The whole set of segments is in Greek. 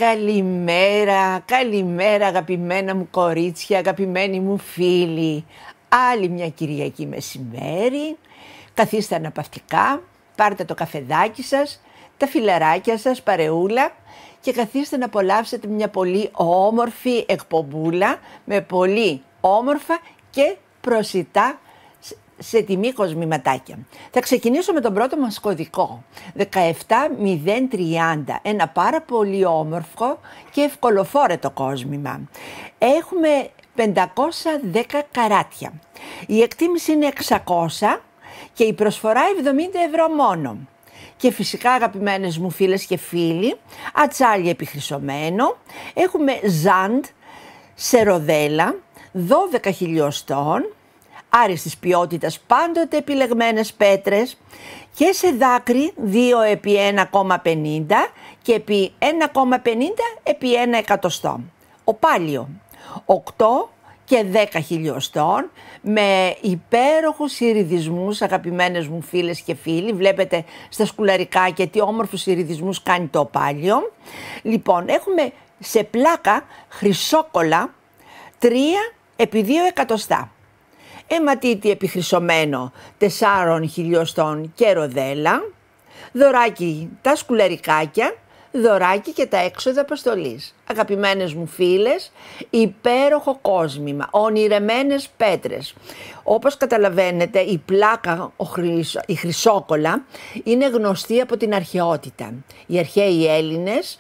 Καλημέρα, καλημέρα αγαπημένα μου κορίτσια, αγαπημένοι μου φίλοι. Άλλη μια Κυριακή μεσημέρι, καθίστε αναπαυτικά, πάρτε το καφεδάκι σας, τα φιλαράκια σας, παρεούλα και καθίστε να απολαύσετε μια πολύ όμορφη εκπομπούλα με πολύ όμορφα και προσιτά σε τιμή κοσμηματάκια. Θα ξεκινήσω με τον πρώτο μας κωδικό, 17030, ένα πάρα πολύ όμορφο και ευκολοφόρετο κόσμημα. Έχουμε 510 καράτια. Η εκτίμηση είναι 600 και η προσφορά 70 ευρώ μόνο. Και φυσικά αγαπημένες μου φίλες και φίλοι, ατσάλι επιχρυσωμένο, έχουμε ζάντ σε ροδέλα, 12 χιλιοστών, άριστης ποιότητας πάντοτε επιλεγμένες πέτρες και σε δάκρυ 2 επί 1,50 και επί 1,50 επί 1 εκατοστό. Οπάλιο 8 και 10 χιλιοστών με υπέροχους ιριδισμούς, αγαπημένες μου φίλες και φίλοι. Βλέπετε στα σκουλαρικάκια τι όμορφους ιριδισμούς κάνει το οπάλιο. Λοιπόν, έχουμε σε πλάκα χρυσόκολα 3 επί 2 εκατοστά. Αιματίτη επιχρυσωμένο 4 χιλιοστών και ροδέλα, δωράκι τα σκουλαρικάκια, δωράκι και τα έξοδα αποστολής. Αγαπημένες μου φίλες, υπέροχο κόσμημα, ονειρεμένες πέτρες. Όπως καταλαβαίνετε, η πλάκα, η χρυσόκολα, είναι γνωστή από την αρχαιότητα. Οι αρχαίοι Έλληνες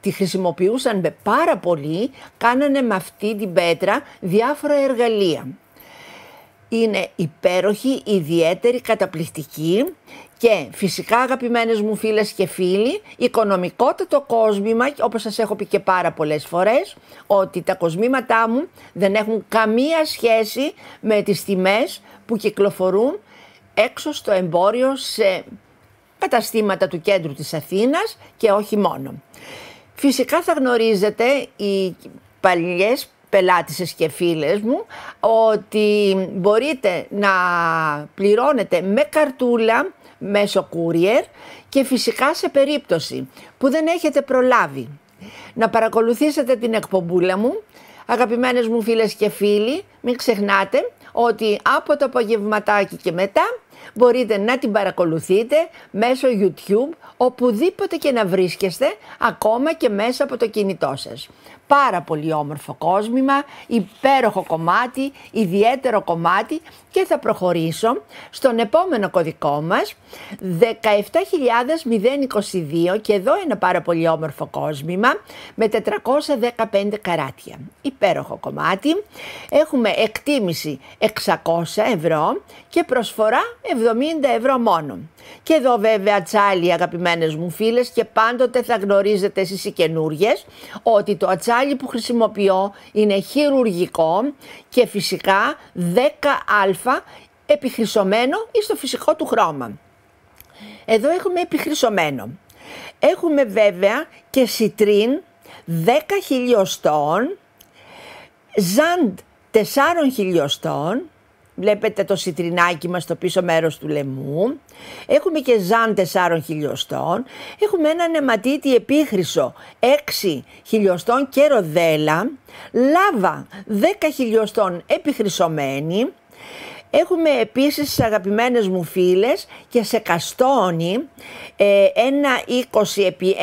τη χρησιμοποιούσαν με πάρα πολύ, κάνανε με αυτή την πέτρα διάφορα εργαλεία. Είναι υπέροχη, ιδιαίτερη, καταπληκτική και φυσικά αγαπημένες μου φίλες και φίλοι, οικονομικότατο κόσμημα, όπως σας έχω πει και πάρα πολλές φορές, ότι τα κοσμήματά μου δεν έχουν καμία σχέση με τις τιμές που κυκλοφορούν έξω στο εμπόριο σε καταστήματα του κέντρου της Αθήνας και όχι μόνο. Φυσικά θα γνωρίζετε οι παλιές πελάτησες και φίλες μου ότι μπορείτε να πληρώνετε με καρτούλα μέσω courier και φυσικά σε περίπτωση που δεν έχετε προλάβει να παρακολουθήσετε την εκπομπούλα μου, αγαπημένες μου φίλες και φίλοι, μην ξεχνάτε ότι από το απογευματάκι και μετά μπορείτε να την παρακολουθείτε μέσω YouTube, οπουδήποτε και να βρίσκεστε, ακόμα και μέσα από το κινητό σας. Πάρα πολύ όμορφο κόσμημα, υπέροχο κομμάτι, ιδιαίτερο κομμάτι και θα προχωρήσω στον επόμενο κωδικό μας, 17.022 και εδώ ένα πάρα πολύ όμορφο κόσμημα με 415 καράτια. Υπέροχο κομμάτι, έχουμε εκτίμηση 600 ευρώ και προσφορά 70 ευρώ μόνο. Και εδώ βέβαια ατσάλι αγαπημένες μου φίλες και πάντοτε θα γνωρίζετε εσείς οι καινούριες ότι το ατσάλι που χρησιμοποιώ είναι χειρουργικό και φυσικά 10α επιχρυσωμένο ή στο φυσικό του χρώμα. Εδώ έχουμε επιχρυσωμένο. Έχουμε βέβαια και σιτρίν 10 χιλιοστών, ζάντ 4 χιλιοστών, βλέπετε το σιτρινάκι μας στο πίσω μέρος του λαιμού. Έχουμε και ζάν 4 χιλιοστών. Έχουμε έναν αιματίτη επίχρυσο 6 χιλιοστών και ροδέλα. Λάβα 10 χιλιοστών επιχρυσωμένη. Έχουμε επίσης αγαπημένες μου φίλες και σε καστόνι 1,20 επί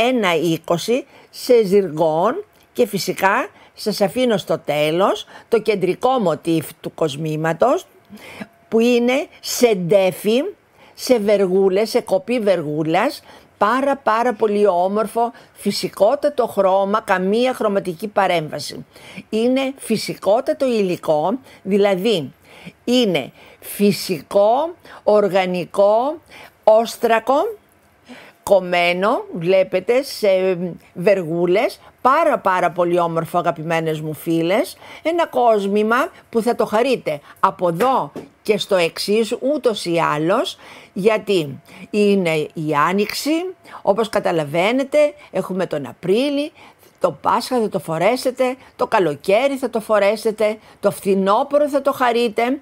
1,20 σε ζυργόν και φυσικά σας αφήνω στο τέλος το κεντρικό μοτίβ του κοσμήματος που είναι σε ντέφι, σε βεργούλες, σε κοπή βεργούλας, πάρα πολύ όμορφο, φυσικότατο χρώμα, καμία χρωματική παρέμβαση. Είναι φυσικότατο υλικό, δηλαδή είναι φυσικό, οργανικό, όστρακο, κομμένο, βλέπετε, σε βεργούλες, πάρα πολύ όμορφο αγαπημένες μου φίλες, ένα κόσμημα που θα το χαρείτε από εδώ και στο εξής ούτως ή άλλως, γιατί είναι η Άνοιξη, όπως καταλαβαίνετε έχουμε τον Απρίλη, το Πάσχα θα το φορέσετε, το καλοκαίρι θα το φορέσετε, το φθινόπωρο θα το χαρείτε.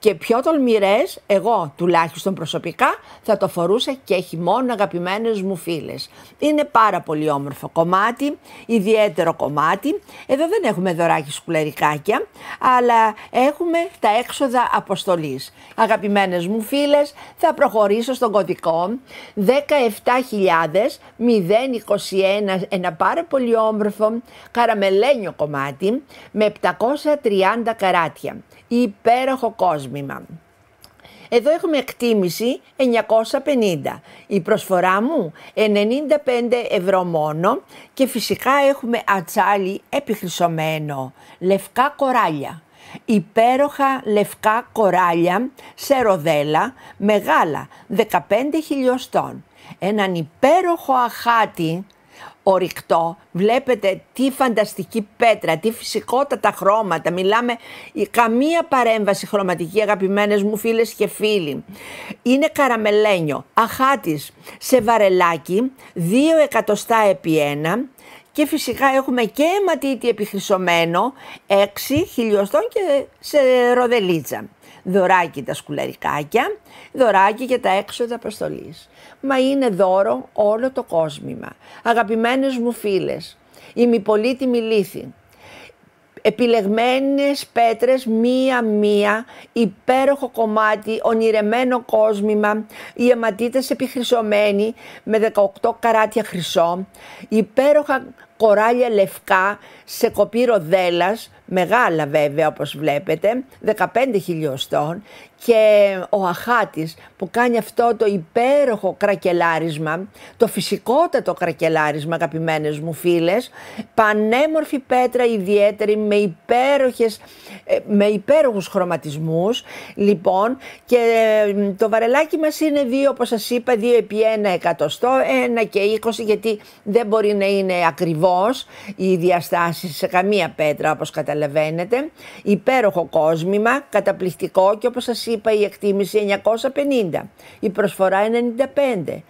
Και πιο τολμηρές, εγώ τουλάχιστον προσωπικά, θα το φορούσα και χειμώνα, αγαπημένες μου φίλες. Είναι πάρα πολύ όμορφο κομμάτι, ιδιαίτερο κομμάτι. Εδώ δεν έχουμε δωράκι σκουλαρικάκια, αλλά έχουμε τα έξοδα αποστολής. Αγαπημένες μου φίλες, θα προχωρήσω στον κωδικό 17.021, ένα πάρα πολύ όμορφο καραμελένιο κομμάτι με 730 καράτια. Υπέροχο κόσμημα. Εδώ έχουμε εκτίμηση 950. Η προσφορά μου 95 ευρώ μόνο και φυσικά έχουμε ατσάλι επιχρυσωμένο, λευκά κοράλια. Υπέροχα λευκά κοράλια σε ροδέλα, μεγάλα, 15 χιλιοστών. Έναν υπέροχο αχάτι ορυκτό, βλέπετε τι φανταστική πέτρα, τι φυσικότατα χρώματα, μιλάμε καμία παρέμβαση χρωματική, αγαπημένες μου φίλες και φίλοι. Είναι καραμελένιο, αχάτης σε βαρελάκι, 2 εκατοστά επί 1 και φυσικά έχουμε και αιματίτη επιχρυσωμένο, 6 χιλιοστών και σε ροδελίτσα. Δωράκι τα σκουλαρικάκια, δωράκι και τα έξοδα αποστολής. Μα είναι δώρο όλο το κόσμημα. Αγαπημένες μου φίλες, ημιπολίτιμη λίθη, επιλεγμένες πέτρες μία-μία, υπέροχο κομμάτι, ονειρεμένο κόσμημα, οι αιματίτες επιχρυσωμένοι με 18 καράτια χρυσό, υπέροχα κοράλια λευκά σε κοπή ροδέλας, μεγάλα βέβαια όπως βλέπετε, 15 χιλιοστών και ο αχάτης που κάνει αυτό το υπέροχο κρακελάρισμα, το φυσικότατο κρακελάρισμα αγαπημένες μου φίλες, πανέμορφη πέτρα ιδιαίτερη με υπέροχους χρωματισμούς. Λοιπόν, και το βαρελάκι μας είναι 2, όπως σας είπα, 2 επί 1 εκατοστό, 1 και 20, γιατί δεν μπορεί να είναι ακριβώς οι διαστάσεις σε καμία πέτρα όπως καταλαβαίνετε. Υπέροχο κόσμημα, καταπληκτικό και όπως σας είπα η εκτίμηση 950, η προσφορά 95.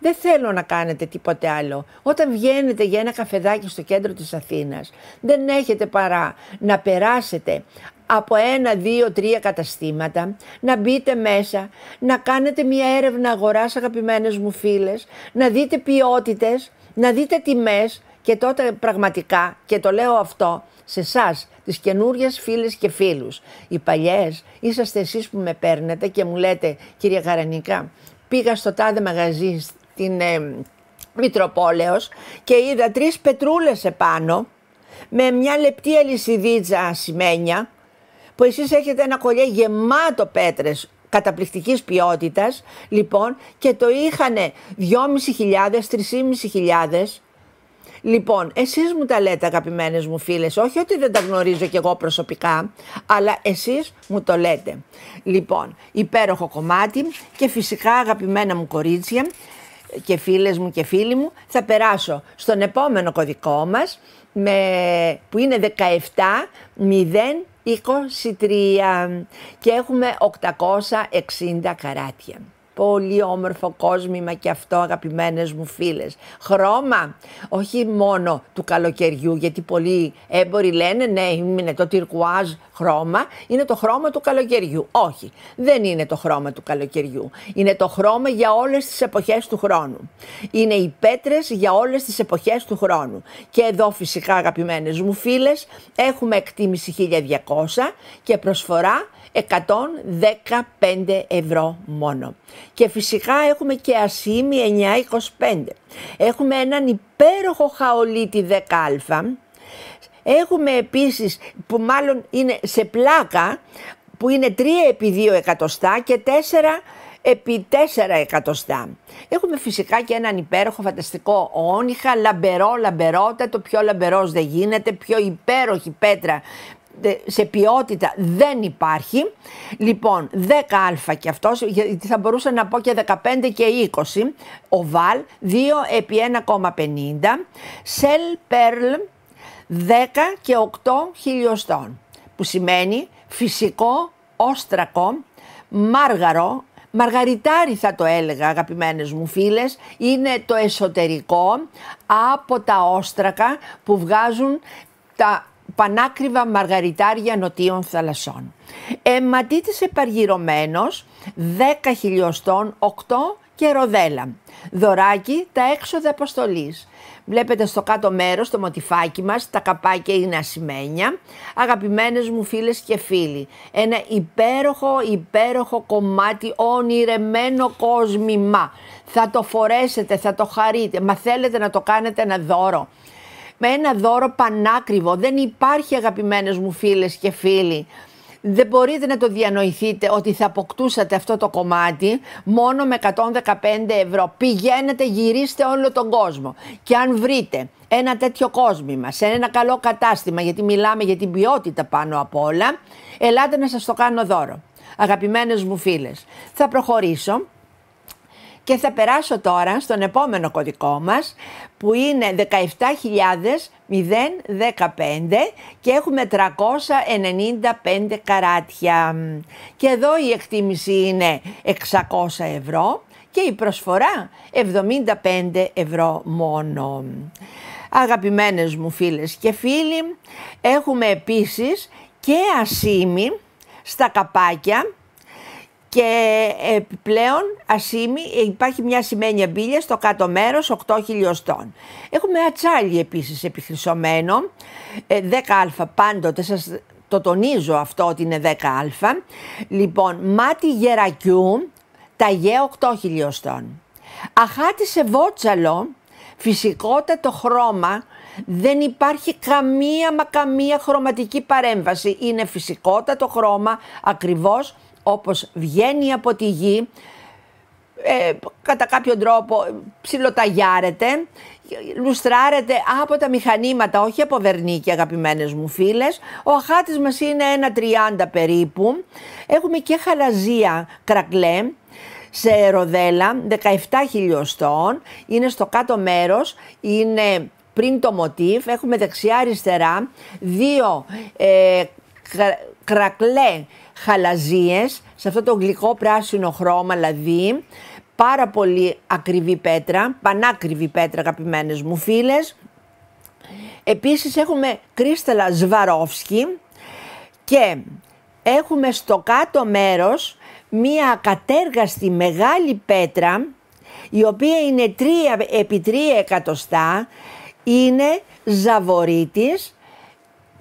Δεν θέλω να κάνετε τίποτε άλλο. Όταν βγαίνετε για ένα καφεδάκι στο κέντρο της Αθήνας, δεν έχετε παρά να περάσετε από 1, 2, 3 καταστήματα, να μπείτε μέσα, να κάνετε μια έρευνα αγοράς αγαπημένες μου φίλες, να δείτε ποιότητες, να δείτε τιμές και τότε πραγματικά, και το λέω αυτό σε εσάς, τις καινούριες φίλες και φίλους, οι παλιές είσαστε εσείς που με παίρνετε και μου λέτε, κυρία Καρανίκα, πήγα στο τάδε μαγαζί στην Μητροπόλεως και είδα 3 πετρούλες επάνω με μια λεπτή αλυσιδίτσα ασημένια, που εσείς έχετε ένα κολλιέ γεμάτο πέτρες καταπληκτικής ποιότητας, λοιπόν, και το είχανε 2.500, 3.500. Λοιπόν, εσείς μου τα λέτε αγαπημένες μου φίλες, όχι ότι δεν τα γνωρίζω κι εγώ προσωπικά, αλλά εσείς μου το λέτε. Λοιπόν, υπέροχο κομμάτι και φυσικά αγαπημένα μου κορίτσια και φίλες μου και φίλοι μου, θα περάσω στον επόμενο κωδικό μας, που είναι 17.023 και έχουμε 860 καράτια. Πολύ όμορφο κόσμημα και αυτό αγαπημένες μου φίλες. Χρώμα, όχι μόνο του καλοκαιριού, γιατί πολλοί έμποροι λένε ναι, είναι το τυρκουάζ χρώμα, είναι το χρώμα του καλοκαιριού. Όχι, δεν είναι το χρώμα του καλοκαιριού. Είναι το χρώμα για όλες τις εποχές του χρόνου. Είναι οι πέτρες για όλες τις εποχές του χρόνου. Και εδώ φυσικά αγαπημένες μου φίλες έχουμε εκτίμηση 1.200 και προσφορά 115 ευρώ μόνο. Και φυσικά έχουμε και ασήμι 9,25. Έχουμε έναν υπέροχο χαολίτη 10α. Έχουμε επίσης, που μάλλον είναι σε πλάκα, που είναι 3 επί 2 εκατοστά και 4 επί 4 εκατοστά. Έχουμε φυσικά και έναν υπέροχο φανταστικό όνυχα, λαμπερότατο, πιο λαμπερός δεν γίνεται, πιο υπέροχη πέτρα σε ποιότητα δεν υπάρχει. Λοιπόν, 10α και αυτός, γιατί θα μπορούσα να πω και 15 και 20, οβάλ, 2 επί 1,50, σελ πέρλ 10 και 8 χιλιοστών, που σημαίνει φυσικό όστρακο, μάργαρο, μαργαριτάρι θα το έλεγα αγαπημένες μου φίλες, είναι το εσωτερικό από τα όστρακα που βγάζουν τα πανάκριβα μαργαριτάρια νοτίων θαλασσών. Αιματίτης επαργυρωμένος, 10 χιλιοστών, 8 και ροδέλα. Δωράκι, τα έξοδα αποστολής. Βλέπετε στο κάτω μέρος το μοτιφάκι μας, τα καπάκια είναι ασημένια. Αγαπημένες μου φίλες και φίλοι, ένα υπέροχο κομμάτι, ονειρεμένο κόσμημα. Θα το φορέσετε, θα το χαρείτε, μα θέλετε να το κάνετε ένα δώρο. Με ένα δώρο πανάκριβο, δεν υπάρχει, αγαπημένες μου φίλες και φίλοι. Δεν μπορείτε να το διανοηθείτε ότι θα αποκτούσατε αυτό το κομμάτι μόνο με 115 ευρώ. Πηγαίνετε, γυρίστε όλο τον κόσμο. Και αν βρείτε ένα τέτοιο κόσμημα σε ένα καλό κατάστημα, γιατί μιλάμε για την ποιότητα πάνω απ' όλα, ελάτε να σας το κάνω δώρο. Αγαπημένες μου φίλες, θα προχωρήσω και θα περάσω τώρα στον επόμενο κωδικό μας, που είναι 17.015 και έχουμε 395 καράτια. Και εδώ η εκτίμηση είναι 600 ευρώ και η προσφορά 75 ευρώ μόνο. Αγαπημένες μου φίλες και φίλοι, έχουμε επίσης και ασίμι στα καπάκια. Και επιπλέον ασίμι, υπάρχει μια ασημένια μπίλια στο κάτω μέρος 8 χιλιοστών. Έχουμε ατσάλι επίσης επιχρυσωμένο, 10α πάντοτε, σας το τονίζω αυτό ότι είναι 10α. Λοιπόν, μάτι γερακιού, ταγέ 8 χιλιοστών. Αχάτι σε βότσαλο, φυσικότατο χρώμα, δεν υπάρχει καμία χρωματική παρέμβαση. Είναι φυσικότατο χρώμα, ακριβώς όπως βγαίνει από τη γη, κατά κάποιο τρόπο ψιλοταγιάρεται, λουστράρεται από τα μηχανήματα, όχι από βερνίκι, αγαπημένες μου φίλες. Ο αχάτης μας είναι 1,30 περίπου. Έχουμε και χαλαζία κρακλέ σε ροδέλα, 17 χιλιοστών, είναι στο κάτω μέρος, είναι πριν το μοτίβ, έχουμε δεξιά-αριστερά δύο κρακλέ χαλαζίες σε αυτό το γλυκό πράσινο χρώμα, δηλαδή πάρα πολύ ακριβή πέτρα, πανάκριβη πέτρα, αγαπημένες μου φίλες. Επίσης έχουμε κρίσταλα Σβαρόφσκι και έχουμε στο κάτω μέρος μία ακατέργαστη μεγάλη πέτρα, η οποία είναι 3 επί 3 εκατοστά, είναι ζαβορίτης,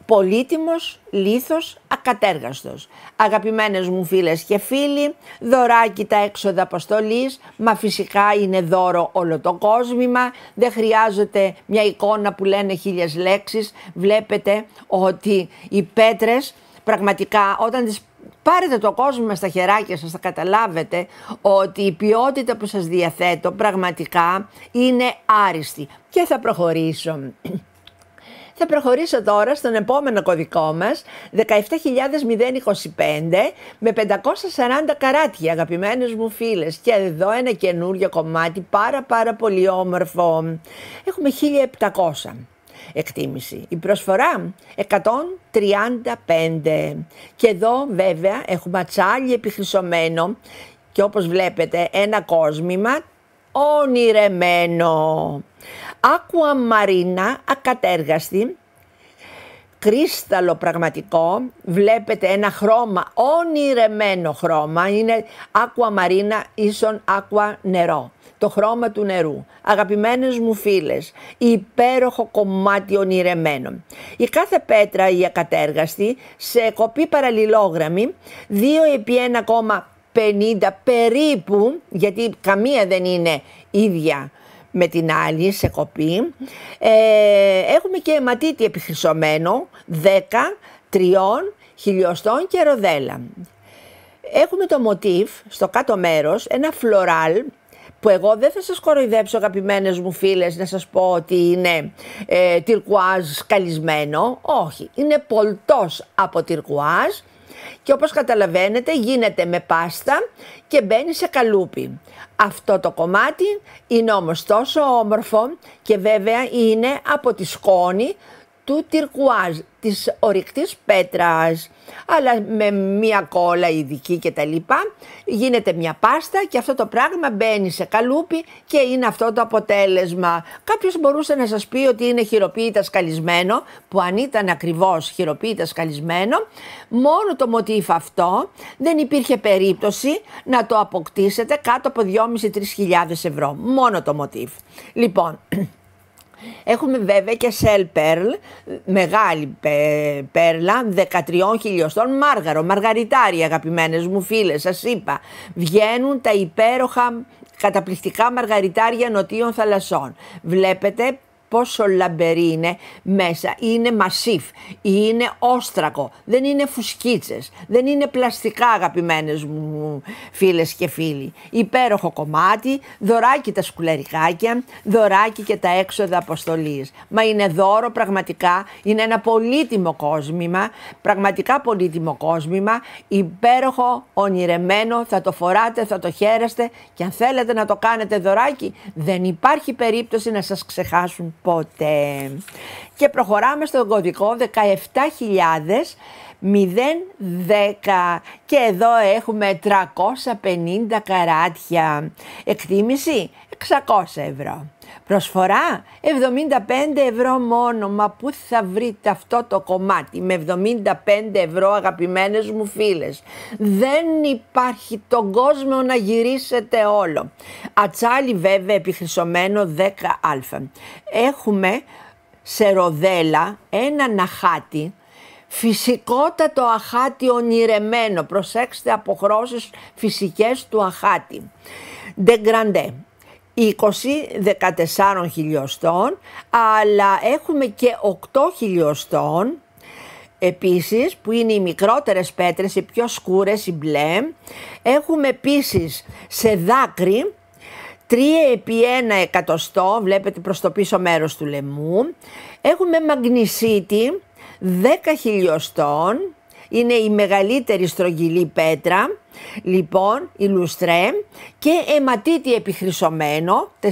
πολύτιμος λίθος ακατέργαστος. Αγαπημένες μου φίλες και φίλοι, δωράκι τα έξοδα αποστολής, μα φυσικά είναι δώρο όλο το κόσμημα, δεν χρειάζεται μια εικόνα που λένε 1000 λέξεις. Βλέπετε ότι οι πέτρες πραγματικά όταν τις πάρετε το κόσμημα στα χεράκια σας θα καταλάβετε ότι η ποιότητα που σας διαθέτω πραγματικά είναι άριστη. Και θα προχωρήσω. Θα προχωρήσω τώρα στον επόμενο κωδικό μας, 17.025 με 540 καράτια, αγαπημένες μου φίλες. Και εδώ ένα καινούριο κομμάτι, πάρα πολύ όμορφο. Έχουμε 1.700 εκτίμηση. Η προσφορά 135. Και εδώ βέβαια έχουμε ατσάλι επιχρυσωμένο και όπως βλέπετε ένα κόσμημα ονειρεμένο. Άκουα μαρίνα ακατέργαστη, κρίσταλο πραγματικό, βλέπετε ένα χρώμα, ονειρεμένο χρώμα, είναι άκουα μαρίνα ίσον άκουα νερό, το χρώμα του νερού. Αγαπημένες μου φίλες, υπέροχο κομμάτι ονειρεμένο. Η κάθε πέτρα η ακατέργαστη σε κοπή παραλληλόγραμμη, 2 επί 1,50 περίπου, γιατί καμία δεν είναι ίδια με την άλλη σε κοπή. Έχουμε και αιματίτη επιχρυσωμένο, 10 χιλιοστών και ροδέλα. Έχουμε το μοτίβ στο κάτω μέρος, ένα φλωράλ, που εγώ δεν θα σας κοροϊδέψω, αγαπημένες μου φίλες, να σας πω ότι είναι τυρκουάζ σκαλισμένο. Όχι, είναι πολτός από τυρκουάζ και όπως καταλαβαίνετε γίνεται με πάστα και μπαίνει σε καλούπι. Αυτό το κομμάτι είναι όμως τόσο όμορφο και βέβαια είναι από τη σκόνη του τυρκουάζ, της ορυκτής πέτρας, αλλά με μια κόλλα ειδική κτλ. Γίνεται μια πάστα και αυτό το πράγμα μπαίνει σε καλούπι και είναι αυτό το αποτέλεσμα. Κάποιος μπορούσε να σας πει ότι είναι χειροποίητα σκαλισμένο, που αν ήταν ακριβώς χειροποίητα σκαλισμένο, μόνο το μοτίβ αυτό δεν υπήρχε περίπτωση να το αποκτήσετε κάτω από 2.500-3.000 ευρώ. Μόνο το μοτίβ. Λοιπόν, έχουμε βέβαια και Shell Pearl, μεγάλη πέρλα, 13 χιλιοστών, μάργαρο, μαργαριτάρι, αγαπημένες μου φίλες, σας είπα. Βγαίνουν τα υπέροχα καταπληκτικά μαργαριτάρια νοτίων θαλασσών. Βλέπετε πόσο λαμπερή είναι μέσα, είναι μασίφ, είναι όστρακο, δεν είναι φουσκίτσες, δεν είναι πλαστικά, αγαπημένες μου φίλες και φίλοι. Υπέροχο κομμάτι, δωράκι τα σκουλαρικάκια, δωράκι και τα έξοδα αποστολής. Μα είναι δώρο πραγματικά, είναι ένα πολύτιμο κόσμημα, πραγματικά πολύτιμο κόσμημα, υπέροχο, ονειρεμένο, θα το φοράτε, θα το χαίρεστε και αν θέλετε να το κάνετε δωράκι, δεν υπάρχει περίπτωση να σας ξεχάσουν ποτέ. Και προχωράμε στον κωδικό 17.010 και εδώ έχουμε 350 καράτια. Εκτίμηση 600 ευρώ. Προσφορά 75 ευρώ μόνο. Μα πού θα βρείτε αυτό το κομμάτι με 75 ευρώ, αγαπημένες μου φίλες? Δεν υπάρχει τον κόσμο να γυρίσετε όλο. Ατσάλι βέβαια επιχρυσωμένο 10α. Έχουμε σε ροδέλα ένα αχάτι, φυσικότατο αχάτι ονειρεμένο. Προσέξτε, αποχρώσεις φυσικές του αχάτι. Ντεγκραντέ. 14 χιλιοστών, αλλά έχουμε και 8 χιλιοστών επίσης, που είναι οι μικρότερες πέτρες, οι πιο σκούρες, οι μπλε. Έχουμε επίσης σε δάκρυ 3x1 εκατοστό, βλέπετε προς το πίσω μέρος του λαιμού. Έχουμε μαγνησίτη 10 χιλιοστών, είναι η μεγαλύτερη στρογγυλή πέτρα, λοιπόν, η λουστρέ, και αιματίτη επιχρυσωμένο 4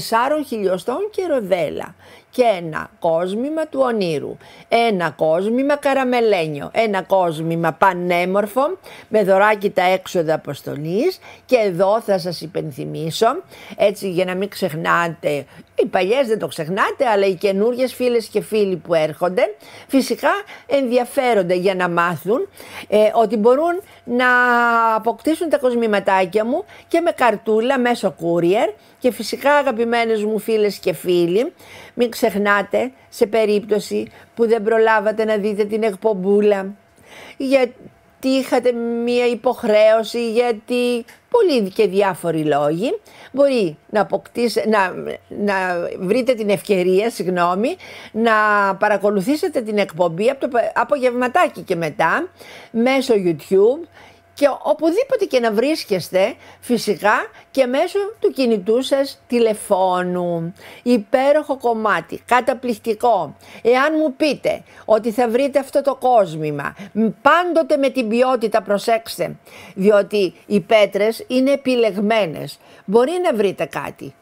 χιλιοστών και ροδέλα. Και ένα κόσμημα του ονείρου, ένα κόσμημα καραμελένιο, ένα κόσμημα πανέμορφο με δωράκι τα έξοδα αποστολής. Και εδώ θα σας υπενθυμίσω, έτσι για να μην ξεχνάτε, οι παλιές δεν το ξεχνάτε, αλλά οι καινούργιες φίλες και φίλοι που έρχονται φυσικά ενδιαφέρονται για να μάθουν ότι μπορούν να αποκτήσουν τα κοσμηματάκια μου και με καρτούλα μέσω courier. Και φυσικά, αγαπημένες μου φίλες και φίλοι, μην ξεχνάτε, σε περίπτωση που δεν προλάβατε να δείτε την εκπομπούλα, γιατί είχατε μία υποχρέωση, γιατί πολλοί και διάφοροι λόγοι, μπορεί να βρείτε την ευκαιρία, να παρακολουθήσετε την εκπομπή από το απογευματάκι και μετά μέσω YouTube, και οπουδήποτε και να βρίσκεστε, φυσικά και μέσω του κινητού σας τηλεφώνου. Υπέροχο κομμάτι, καταπληκτικό. Εάν μου πείτε ότι θα βρείτε αυτό το κόσμημα, πάντοτε με την ποιότητα, προσέξτε, διότι οι πέτρες είναι επιλεγμένες. Μπορεί να βρείτε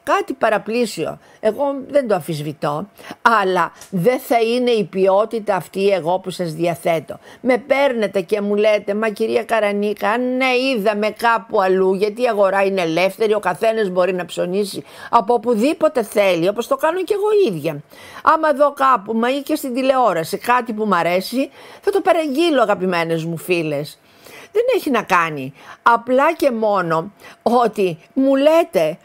κάτι παραπλήσιο, εγώ δεν το αμφισβητώ, αλλά δεν θα είναι η ποιότητα αυτή εγώ που σας διαθέτω. Με παίρνετε και μου λέτε, μα κυρία Καρανίκα, ναι, είδαμε κάπου αλλού, γιατί η αγορά είναι ελεύθερη, ο καθένας μπορεί να ψωνίσει από οπουδήποτε θέλει, όπως το κάνω και εγώ ίδια. Άμα δω κάπου, μα ή και στην τηλεόραση, κάτι που μ' αρέσει, θα το παραγγείλω, αγαπημένες μου φίλες. Δεν έχει να κάνει, απλά και μόνο ότι μου λέτε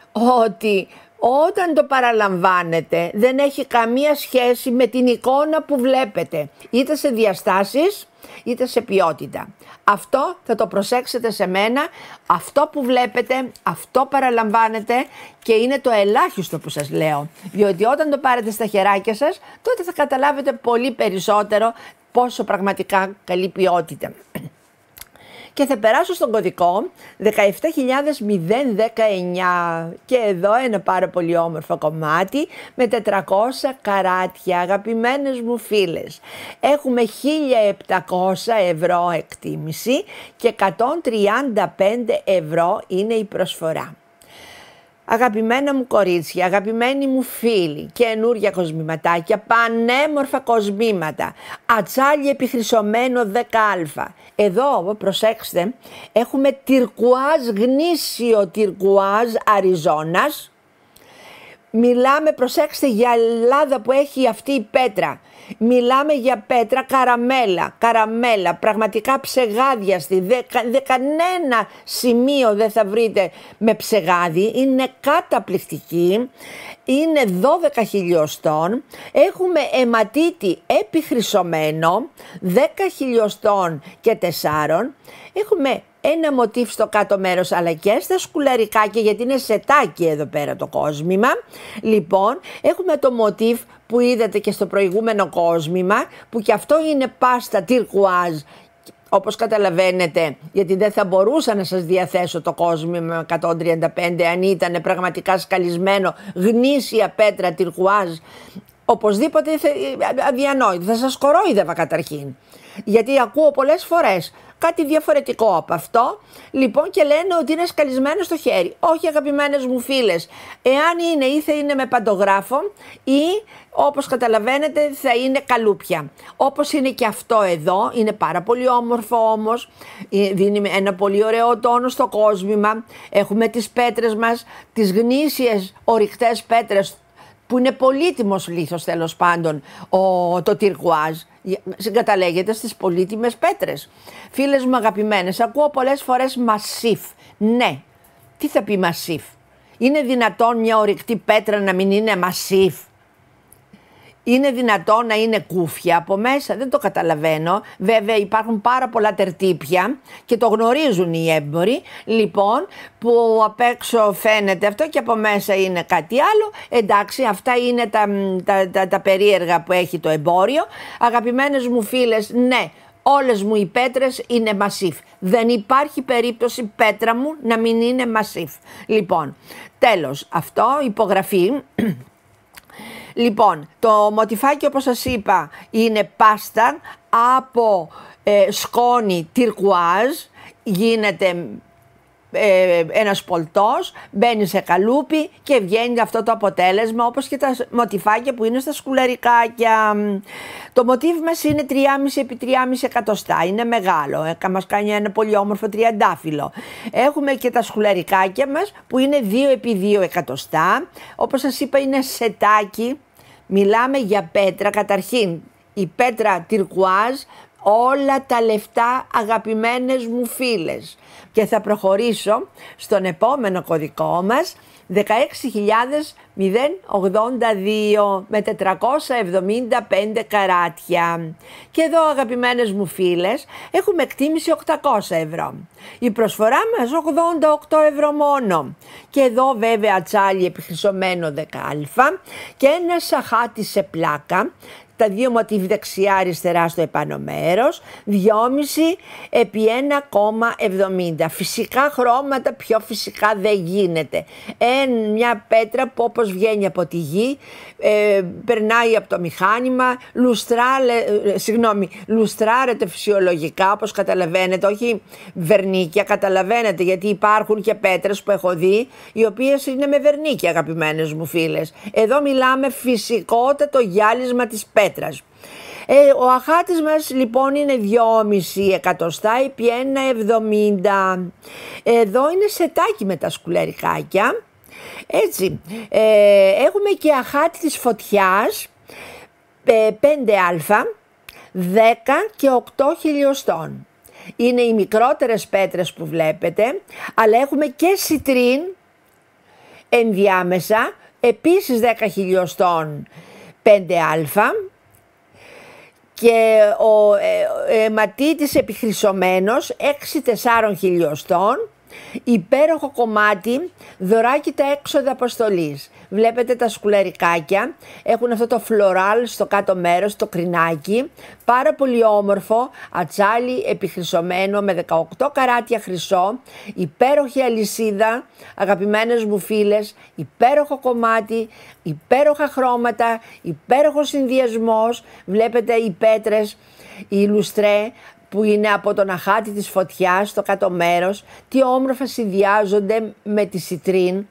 ότι όταν το παραλαμβάνετε δεν έχει καμία σχέση με την εικόνα που βλέπετε, είτε σε διαστάσεις είτε σε ποιότητα. Αυτό θα το προσέξετε σε μένα, αυτό που βλέπετε, αυτό παραλαμβάνετε, και είναι το ελάχιστο που σας λέω, διότι όταν το πάρετε στα χεράκια σας, τότε θα καταλάβετε πολύ περισσότερο πόσο πραγματικά καλή ποιότητα. Και θα περάσω στον κωδικό 17.019 και εδώ ένα πάρα πολύ όμορφο κομμάτι με 400 καράτια, αγαπημένες μου φίλες. Έχουμε 1.700 ευρώ εκτίμηση και 135 ευρώ είναι η προσφορά. Αγαπημένα μου κορίτσια, αγαπημένοι μου φίλοι, καινούρια κοσμηματάκια, πανέμορφα κοσμήματα, ατσάλι επιχρυσωμένο 10α. Εδώ, προσέξτε, έχουμε τυρκουάζ, γνήσιο τυρκουάζ Αριζόνας. Μιλάμε, προσέξτε, για Ελλάδα που έχει αυτή η πέτρα. Μιλάμε για πέτρα καραμέλα, πραγματικά ψεγάδιαστη. Κανένα σημείο δεν θα βρείτε με ψεγάδι. Είναι καταπληκτική. Είναι 12 χιλιοστών. Έχουμε αιματίτη επιχρυσωμένο, 10 χιλιοστών και 4. Έχουμε ένα μοτίβ στο κάτω μέρος, αλλά και στα σκουλαρικάκια, γιατί είναι σετάκι εδώ πέρα το κόσμημα. Λοιπόν, έχουμε το μοτίβ που είδατε και στο προηγούμενο κόσμημα, που και αυτό είναι πάστα τυρκουάζ, όπως καταλαβαίνετε, γιατί δεν θα μπορούσα να σας διαθέσω το κόσμημα 135 αν ήταν πραγματικά σκαλισμένο, γνήσια πέτρα τυρκουάζ. Οπωσδήποτε αδιανόητο, θα σας κορόιδευα καταρχήν, γιατί ακούω πολλές φορές κάτι διαφορετικό από αυτό, λοιπόν, και λένε ότι είναι σκαλισμένο στο χέρι. Όχι, αγαπημένες μου φίλες, εάν είναι ή θα είναι με παντογράφο ή, όπως καταλαβαίνετε, θα είναι καλούπια. Όπως είναι και αυτό εδώ, είναι πάρα πολύ όμορφο όμως, δίνει ένα πολύ ωραίο τόνο στο κόσμημα. Έχουμε τις πέτρες μας, τις γνήσιες ορυκτές πέτρες, που είναι πολύτιμος λίθος, τέλος πάντων, το τυρκουάζ. Συγκαταλέγεται στις πολύτιμες πέτρες. Φίλες μου αγαπημένες, ακούω πολλές φορές μασίφ. Ναι, τι θα πει μασίφ? Είναι δυνατόν μια ορυκτή πέτρα να μην είναι μασίφ? Είναι δυνατόν να είναι κούφια από μέσα? Δεν το καταλαβαίνω. Βέβαια υπάρχουν πάρα πολλά τερτύπια και το γνωρίζουν οι έμποροι, λοιπόν, που απ' έξω φαίνεται αυτό και από μέσα είναι κάτι άλλο. Εντάξει, αυτά είναι τα περίεργα που έχει το εμπόριο. Αγαπημένες μου φίλες, ναι, όλες μου οι πέτρες είναι μασίφ. Δεν υπάρχει περίπτωση πέτρα μου να μην είναι μασίφ. Λοιπόν, τέλος, αυτό, υπογραφή. Λοιπόν, το μοτιφάκι, όπως σας είπα, είναι πάστα από σκόνη τυρκουάζ, γίνεται ένας πολτός, μπαίνει σε καλούπι και βγαίνει αυτό το αποτέλεσμα, όπως και τα μοτιφάκια που είναι στα σκουλαρικάκια. Το μοτίβ μας είναι 3,5 επί 3,5 εκατοστά, είναι μεγάλο, μας κάνει ένα πολύ όμορφο τριαντάφυλλο. Έχουμε και τα σκουλαρικάκια μας που είναι 2 επί 2 εκατοστά, όπως σας είπα είναι σετάκι. Μιλάμε για πέτρα, καταρχήν η πέτρα τυρκουάζ, όλα τα λεφτά, αγαπημένες μου φίλες. Και θα προχωρήσω στον επόμενο κωδικό μας, 16.082 με 475 καράτια. Και εδώ, αγαπημένες μου φίλες, έχουμε εκτίμηση 800 ευρώ. Η προσφορά μας 88 ευρώ μόνο. Και εδώ βέβαια ατσάλι επιχρυσωμένο 10α και ένα σαχάτι σε πλάκα. Τα δύο μοτίβ δεξιά-αριστερά στο επάνω μέρος, 2,5 επί 1,70. Φυσικά χρώματα, πιο φυσικά δεν γίνεται. Μια πέτρα που όπως βγαίνει από τη γη, περνάει από το μηχάνημα, λουστράρεται φυσιολογικά, όπως καταλαβαίνετε, όχι βερνίκια, καταλαβαίνετε, γιατί υπάρχουν και πέτρες που έχω δει, οι οποίες είναι με βερνίκια, αγαπημένες μου φίλες. Εδώ μιλάμε φυσικότατο γυάλισμα της πέτρας. Ο αχάτης μας λοιπόν είναι 2,5 εκατοστά επί 1,70. Εδώ είναι σετάκι με τα σκουλαρικάκια. Έτσι, έχουμε και αχάτη της φωτιάς 5α, 10 και 8 χιλιοστών. Είναι οι μικρότερες πέτρες που βλέπετε, αλλά έχουμε και σιτρίν ενδιάμεσα, επίσης 10 χιλιοστών 5α, και ο αιματίτης επιχρυσωμένος 6-4 χιλιοστών, υπέροχο κομμάτι, δωράκι τα έξοδα αποστολής. Βλέπετε τα σκουλαρικάκια, έχουν αυτό το φλωράλ στο κάτω μέρος, το κρινάκι, πάρα πολύ όμορφο, ατσάλι επιχρυσωμένο με 18 καράτια χρυσό, υπέροχη αλυσίδα, αγαπημένες μου φίλες, υπέροχο κομμάτι, υπέροχα χρώματα, υπέροχος συνδυασμός. Βλέπετε οι πέτρες, οι λουστρέ, που είναι από τον αχάτη της φωτιάς στο κάτω μέρος, τι όμορφα συνδυάζονται με τη σιτρίν,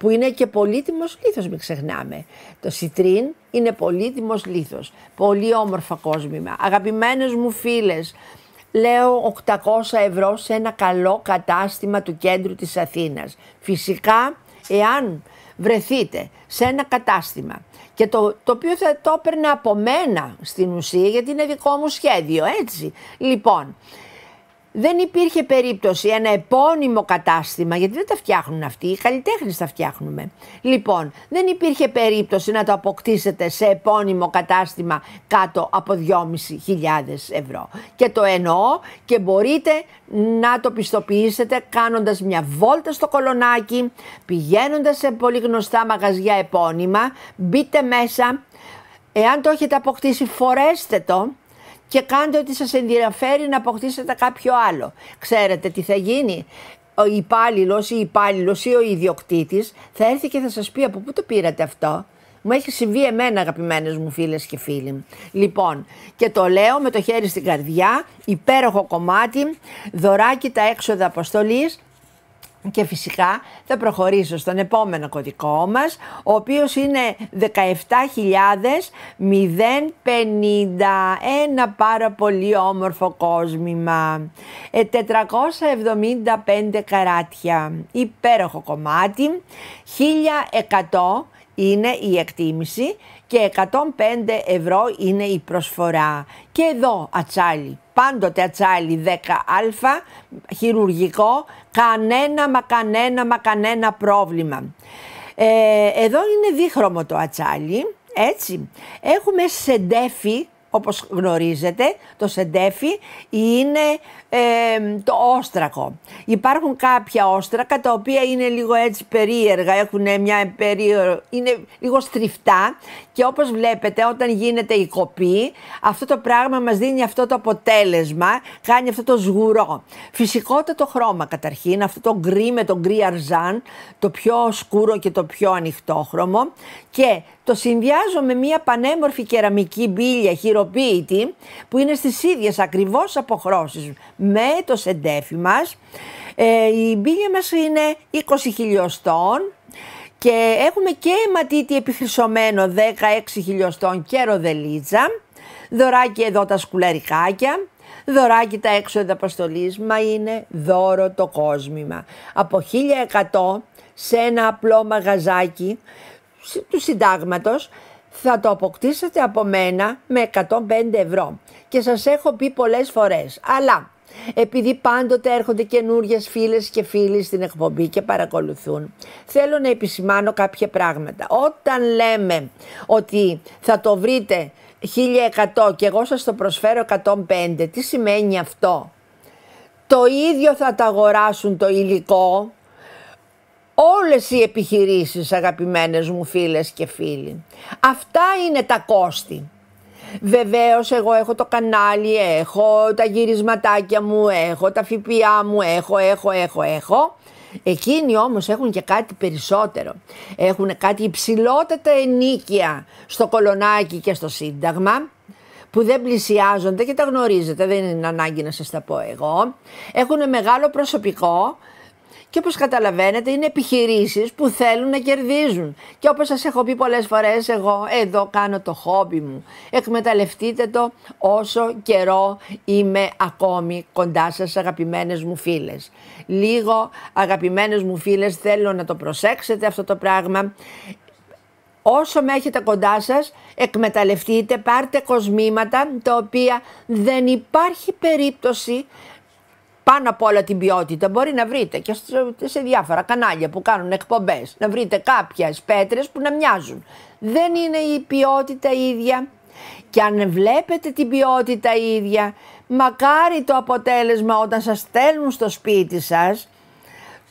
που είναι και πολύτιμος λίθος, μην ξεχνάμε. Το σιτρίν είναι πολύτιμος λίθος, πολύ όμορφα κόσμημα. Αγαπημένες μου φίλες, λέω 800 ευρώ σε ένα καλό κατάστημα του κέντρου της Αθήνας. Φυσικά, εάν βρεθείτε σε ένα κατάστημα και το οποίο θα το έπαιρνε από μένα στην ουσία, γιατί είναι δικό μου σχέδιο, έτσι. Λοιπόν, δεν υπήρχε περίπτωση ένα επώνυμο κατάστημα, γιατί δεν τα φτιάχνουν αυτοί, οι καλλιτέχνες τα φτιάχνουμε. Λοιπόν, δεν υπήρχε περίπτωση να το αποκτήσετε σε επώνυμο κατάστημα κάτω από 2.500 ευρώ. Και το εννοώ, και μπορείτε να το πιστοποιήσετε κάνοντας μια βόλτα στο Κολονάκι, πηγαίνοντας σε πολύ γνωστά μαγαζιά επώνυμα, μπείτε μέσα, εάν το έχετε αποκτήσει φορέστε το, και κάντε ότι σας ενδιαφέρει να αποκτήσετε κάποιο άλλο. Ξέρετε τι θα γίνει? Ο υπάλληλος ή ο ιδιοκτήτης θα έρθει και θα σας πει από πού το πήρατε αυτό. Μου έχει συμβεί εμένα, αγαπημένες μου φίλες και φίλοι. Λοιπόν, και το λέω με το χέρι στην καρδιά, υπέροχο κομμάτι, δωράκι τα έξοδα αποστολής. Και φυσικά θα προχωρήσω στον επόμενο κωδικό μας, ο οποίος είναι 17.051, πάρα πολύ όμορφο κόσμημα, 475 καράτια, υπέροχο κομμάτι, 1.100 είναι η εκτίμηση και 105 ευρώ είναι η προσφορά. Και εδώ ατσάλι, πάντοτε ατσάλι 10α, χειρουργικό, κανένα πρόβλημα. Εδώ είναι δίχρωμο το ατσάλι, έτσι. Έχουμε σεντέφι, όπως γνωρίζετε, το σεντέφι είναι το όστρακο. Υπάρχουν κάποια όστρακα τα οποία είναι λίγο έτσι περίεργα, έχουν μια είναι λίγο στριφτά και όπως βλέπετε όταν γίνεται η κοπή αυτό το πράγμα μας δίνει αυτό το αποτέλεσμα, κάνει αυτό το σγουρό. Φυσικότατο χρώμα καταρχήν, αυτό το γκρι με το γκρι αρζάν, το πιο σκούρο και το πιο ανοιχτόχρωμο, και το συνδυάζω με μια πανέμορφη κεραμική μπίλια χειροποίητη που είναι στις ίδιες ακριβώς αποχρώσεις με το σεντέφι μας. Η μπίλια μας είναι 20 χιλιοστών και έχουμε και αιματίτη επιχρυσωμένο 16 χιλιοστών και ροδελίτσα. Δωράκι εδώ τα σκουλαρικάκια. Δωράκι τα έξοδα αποστολής, μα είναι δώρο το κόσμημα. Από 1.100 σε ένα απλό μαγαζάκι του συντάγματος θα το αποκτήσετε από μένα με 105 ευρώ. Και σας έχω πει πολλές φορές, αλλά επειδή πάντοτε έρχονται καινούριες φίλες και φίλοι στην εκπομπή και παρακολουθούν, θέλω να επισημάνω κάποια πράγματα. Όταν λέμε ότι θα το βρείτε 1.100 και εγώ σας το προσφέρω 105, τι σημαίνει αυτό? Το ίδιο θα τα αγοράσουν το υλικό όλες οι επιχειρήσεις, αγαπημένες μου φίλες και φίλοι. Αυτά είναι τα κόστη. Βεβαίως εγώ έχω το κανάλι, έχω τα γυρισματάκια μου, έχω τα ΦΠΑ μου, έχω. Εκείνοι όμως έχουν και κάτι περισσότερο. Έχουν κάτι υψηλότατα ενίκια στο Κολονάκι και στο Σύνταγμα, που δεν πλησιάζονται και τα γνωρίζετε, δεν είναι ανάγκη να σας τα πω εγώ. Έχουν μεγάλο προσωπικό. Και όπως καταλαβαίνετε είναι επιχειρήσεις που θέλουν να κερδίζουν. Και όπως σας έχω πει πολλές φορές, εγώ εδώ κάνω το χόμπι μου. Εκμεταλλευτείτε το όσο καιρό είμαι ακόμη κοντά σας, αγαπημένες μου φίλες. Λίγο, αγαπημένες μου φίλες, θέλω να το προσέξετε αυτό το πράγμα. Όσο με έχετε κοντά σας, εκμεταλλευτείτε, πάρτε κοσμήματα τα οποία δεν υπάρχει περίπτωση. Πάνω απ' όλα την ποιότητα μπορεί να βρείτε και σε διάφορα κανάλια που κάνουν εκπομπές, να βρείτε κάποιες πέτρες που να μοιάζουν. Δεν είναι η ποιότητα ίδια, και αν βλέπετε την ποιότητα ίδια, μακάρι το αποτέλεσμα όταν σας στέλνουν στο σπίτι σας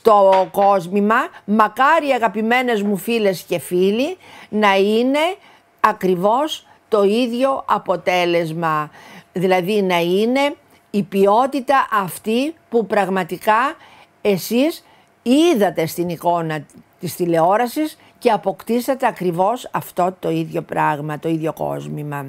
το κόσμημα, μακάρι, αγαπημένες μου φίλες και φίλοι, να είναι ακριβώς το ίδιο αποτέλεσμα. Δηλαδή να είναι η ποιότητα αυτή που πραγματικά εσείς είδατε στην εικόνα της τηλεόρασης και αποκτήσατε ακριβώς αυτό το ίδιο πράγμα, το ίδιο κόσμημα.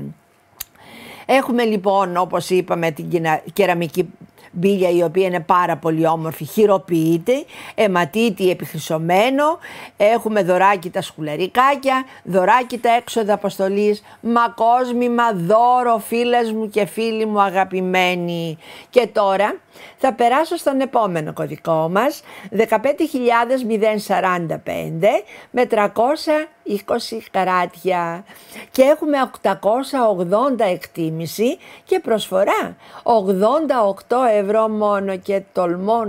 Έχουμε λοιπόν, όπως είπαμε, την κεραμική μπίλια η οποία είναι πάρα πολύ όμορφη, χειροποίητη, αιματίτη επιχρυσωμένο, έχουμε δωράκι τα σκουλαρικάκια, δωράκι τα έξοδα αποστολής, μακόσμημα δώρο φίλες μου και φίλοι μου αγαπημένοι. Και τώρα θα περάσω στον επόμενο κωδικό μας, 15.045 με 320 καράτια και έχουμε 880 εκτίμηση και προσφορά 88 ευρώ μόνο. Και τολμώ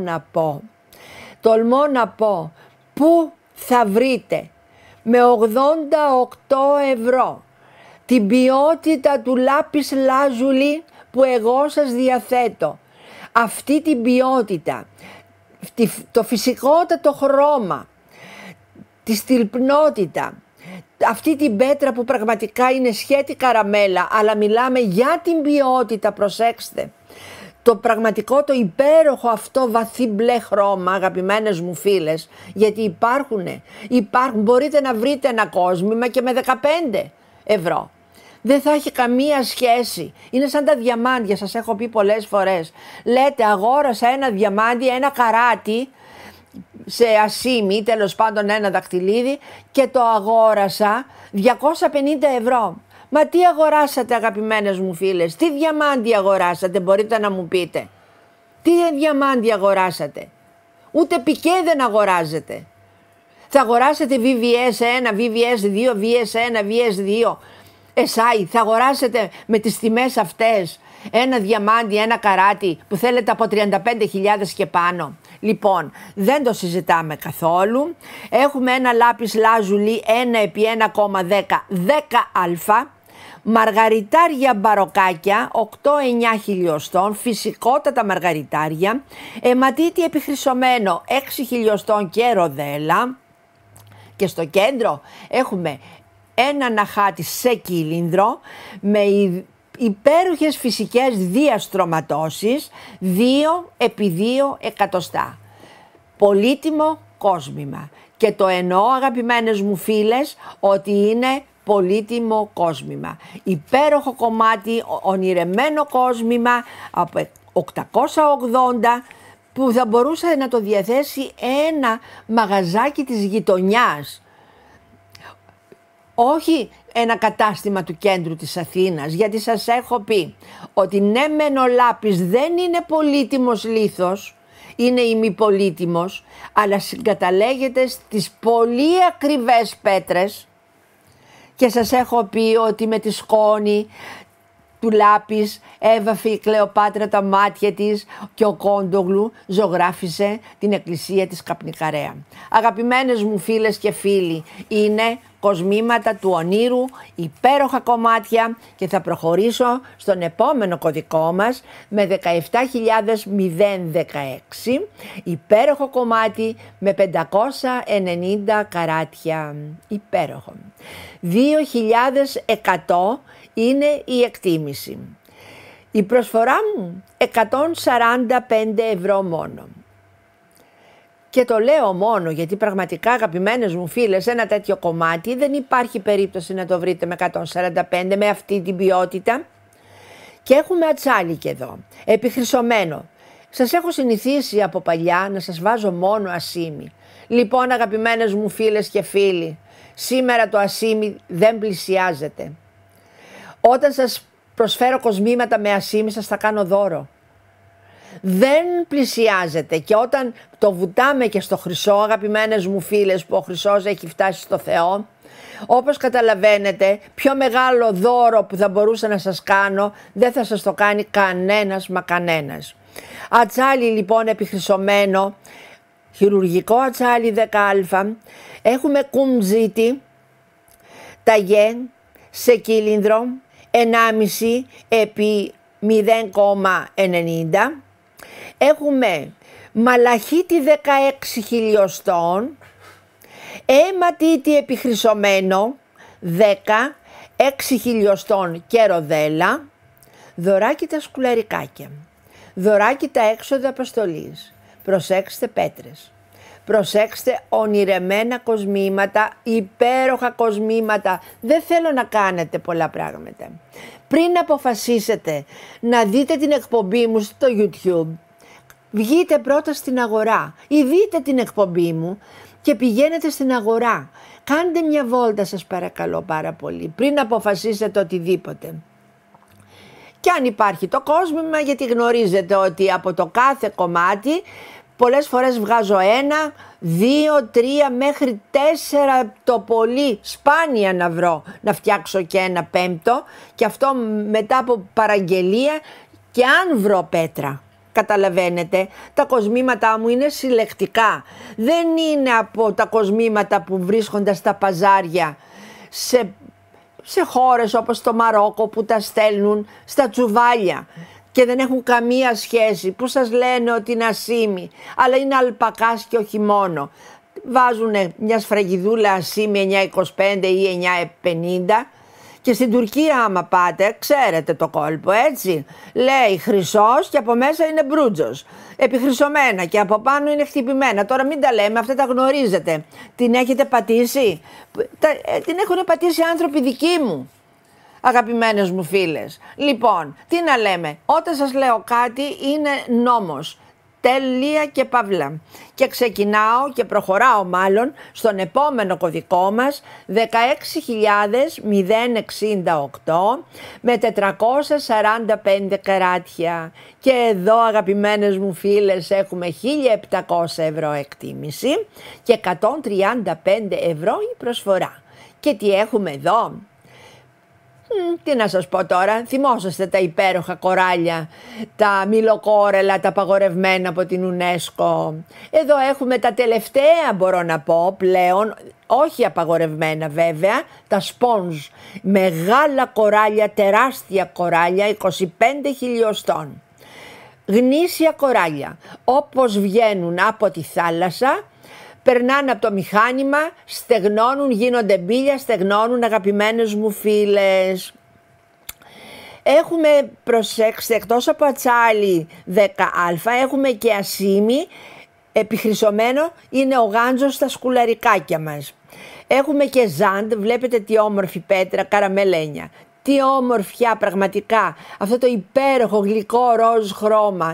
να πω πού θα βρείτε με 88 ευρώ την ποιότητα του λάπις λάζουλι που εγώ σας διαθέτω. Αυτή την ποιότητα, το φυσικότατο χρώμα, τη στυλπνότητα, αυτή την πέτρα που πραγματικά είναι σχέτη καραμέλα, αλλά μιλάμε για την ποιότητα, προσέξτε. Το πραγματικό, το υπέροχο αυτό βαθύ μπλε χρώμα, αγαπημένες μου φίλες, γιατί υπάρχουν, μπορείτε να βρείτε ένα κόσμημα και με 15 ευρώ. Δεν θα έχει καμία σχέση. Είναι σαν τα διαμάντια, σας έχω πει πολλές φορές. Λέτε αγόρασα ένα διαμάντι, ένα καράτι σε ασίμι, τέλος πάντων ένα δακτυλίδι και το αγόρασα 250 ευρώ. Μα τι αγοράσατε αγαπημένες μου φίλες, τι διαμάντι αγοράσατε, μπορείτε να μου πείτε. Τι διαμάντι αγοράσατε, ούτε πικέ δεν αγοράζετε. Θα αγοράσετε VVS1, VVS2, VS1, VS2. Εσάι, θα αγοράσετε με τις τιμές αυτές ένα διαμάντι, ένα καράτι που θέλετε από 35.000 και πάνω. Λοιπόν, δεν το συζητάμε καθόλου. Έχουμε ένα λάπις λάζουλι 1x1,10 10α, μαργαριτάρια μπαροκάκια 8-9 χιλιοστών, φυσικότατα μαργαριτάρια, αιματίτη επιχρυσωμένο 6 χιλιοστών και ροδέλα. Και στο κέντρο έχουμε ένα ναχάτι σε κύλινδρο με υπέροχες φυσικές διαστρωματώσεις 2x2 εκατοστά. Πολύτιμο κόσμημα. Και το εννοώ αγαπημένες μου φίλες ότι είναι πολύτιμο κόσμημα. Υπέροχο κομμάτι, ονειρεμένο κόσμημα από 880 που θα μπορούσε να το διαθέσει ένα μαγαζάκι της γειτονιάς. Όχι ένα κατάστημα του κέντρου της Αθήνας, γιατί σας έχω πει ότι ναι μεν ο λάπης δεν είναι πολύτιμος λίθος, είναι ημιπολίτιμος, αλλά συγκαταλέγεται στις πολύ ακριβές πέτρες και σας έχω πει ότι με τη σκόνη του λάπης έβαφε η Κλεοπάτρα τα μάτια της και ο Κόντογλου ζωγράφισε την εκκλησία της Καπνικαρέα. Αγαπημένες μου φίλες και φίλοι, είναι κοσμήματα του ονείρου, υπέροχα κομμάτια και θα προχωρήσω στον επόμενο κωδικό μας με 17.016, υπέροχο κομμάτι με 590 καράτια, υπέροχο. 2.100 είναι η εκτίμηση. Η προσφορά μου 145 ευρώ μόνο. Και το λέω μόνο γιατί πραγματικά αγαπημένες μου φίλες, ένα τέτοιο κομμάτι δεν υπάρχει περίπτωση να το βρείτε με 145 με αυτή την ποιότητα. Και έχουμε ατσάλικ εδώ, επιχρυσωμένο. Σας έχω συνηθίσει από παλιά να σας βάζω μόνο ασίμι. Λοιπόν αγαπημένες μου φίλες και φίλοι, σήμερα το ασίμι δεν πλησιάζεται. Όταν σας προσφέρω κοσμήματα με ασίμι σας τα κάνω δώρο. Δεν πλησιάζεται και όταν το βουτάμε και στο χρυσό, αγαπημένες μου φίλες, που ο χρυσός έχει φτάσει στο Θεό, όπως καταλαβαίνετε, πιο μεγάλο δώρο που θα μπορούσα να σας κάνω δεν θα σας το κάνει κανένας μα κανένας. Ατσάλι λοιπόν επιχρυσωμένο, χειρουργικό ατσάλι 10α, έχουμε κουμζίτι, ταγέ σε κύλινδρο 1,5 επί 0,90. Έχουμε μαλαχίτι 16 χιλιοστών, αιματίτι επιχρυσωμένο 10, 6 χιλιοστών και ροδέλα, δωράκι τα σκουλαρικάκια, δωράκι τα έξοδα αποστολής. Προσέξτε πέτρες, προσέξτε ονειρεμένα κοσμήματα, υπέροχα κοσμήματα. Δεν θέλω να κάνετε πολλά πράγματα. Πριν αποφασίσετε να δείτε την εκπομπή μου στο YouTube, βγείτε πρώτα στην αγορά ή δείτε την εκπομπή μου και πηγαίνετε στην αγορά. Κάντε μια βόλτα σας παρακαλώ πάρα πολύ πριν αποφασίσετε οτιδήποτε. Και αν υπάρχει το κόσμημα, γιατί γνωρίζετε ότι από το κάθε κομμάτι πολλές φορές βγάζω 1, 2, 3 μέχρι 4 το πολύ, σπάνια να βρω να φτιάξω και ένα πέμπτο, και αυτό μετά από παραγγελία και αν βρω πέτρα. Καταλαβαίνετε, τα κοσμήματά μου είναι συλλεκτικά, δεν είναι από τα κοσμήματα που βρίσκονται στα παζάρια σε χώρες όπως το Μαρόκο που τα στέλνουν στα τσουβάλια και δεν έχουν καμία σχέση, που σας λένε ότι είναι ασήμι, αλλά είναι αλπακάς και όχι μόνο. Βάζουν μια σφραγιδούλα ασήμι 9,25 ή 9,50 και στην Τουρκία άμα πάτε, ξέρετε το κόλπο έτσι, λέει χρυσός και από μέσα είναι μπρούτζος, επιχρυσωμένα και από πάνω είναι χτυπημένα. Τώρα μην τα λέμε, αυτά τα γνωρίζετε. Την έχετε πατήσει? Την έχουν πατήσει άνθρωποι δικοί μου, αγαπημένες μου φίλες. Λοιπόν, τι να λέμε, όταν σας λέω κάτι είναι νόμος. Τελεία και παύλα. Και ξεκινάω και προχωράω μάλλον στον επόμενο κωδικό μας, 16.068 με 445 καράτια. Και εδώ αγαπημένες μου φίλες έχουμε 1.700 ευρώ εκτίμηση και 135 ευρώ η προσφορά. Και τι έχουμε εδώ? Τι να σας πω τώρα, θυμόσαστε τα υπέροχα κοράλια, τα μιλοκόρελα, τα απαγορευμένα από την UNESCO. Εδώ έχουμε τα τελευταία, μπορώ να πω πλέον, όχι απαγορευμένα βέβαια, τα σπόνζ, μεγάλα κοράλια, τεράστια κοράλια, 25 χιλιοστών. Γνήσια κοράλια, όπως βγαίνουν από τη θάλασσα, περνάνε από το μηχάνημα, στεγνώνουν, γίνονται μπίλια, στεγνώνουν αγαπημένες μου φίλες. Έχουμε, προσέξτε, εκτός από ατσάλι 10α, έχουμε και ασήμι, επιχρυσωμένο, είναι ο γάντζος στα σκουλαρικάκια μας. Έχουμε και ζάντ, βλέπετε τι όμορφη πέτρα, καραμελένια. Τι όμορφιά πραγματικά, αυτό το υπέροχο γλυκό ροζ χρώμα,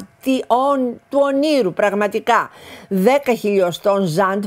του ονείρου πραγματικά. 10 χιλιοστών ζάντ,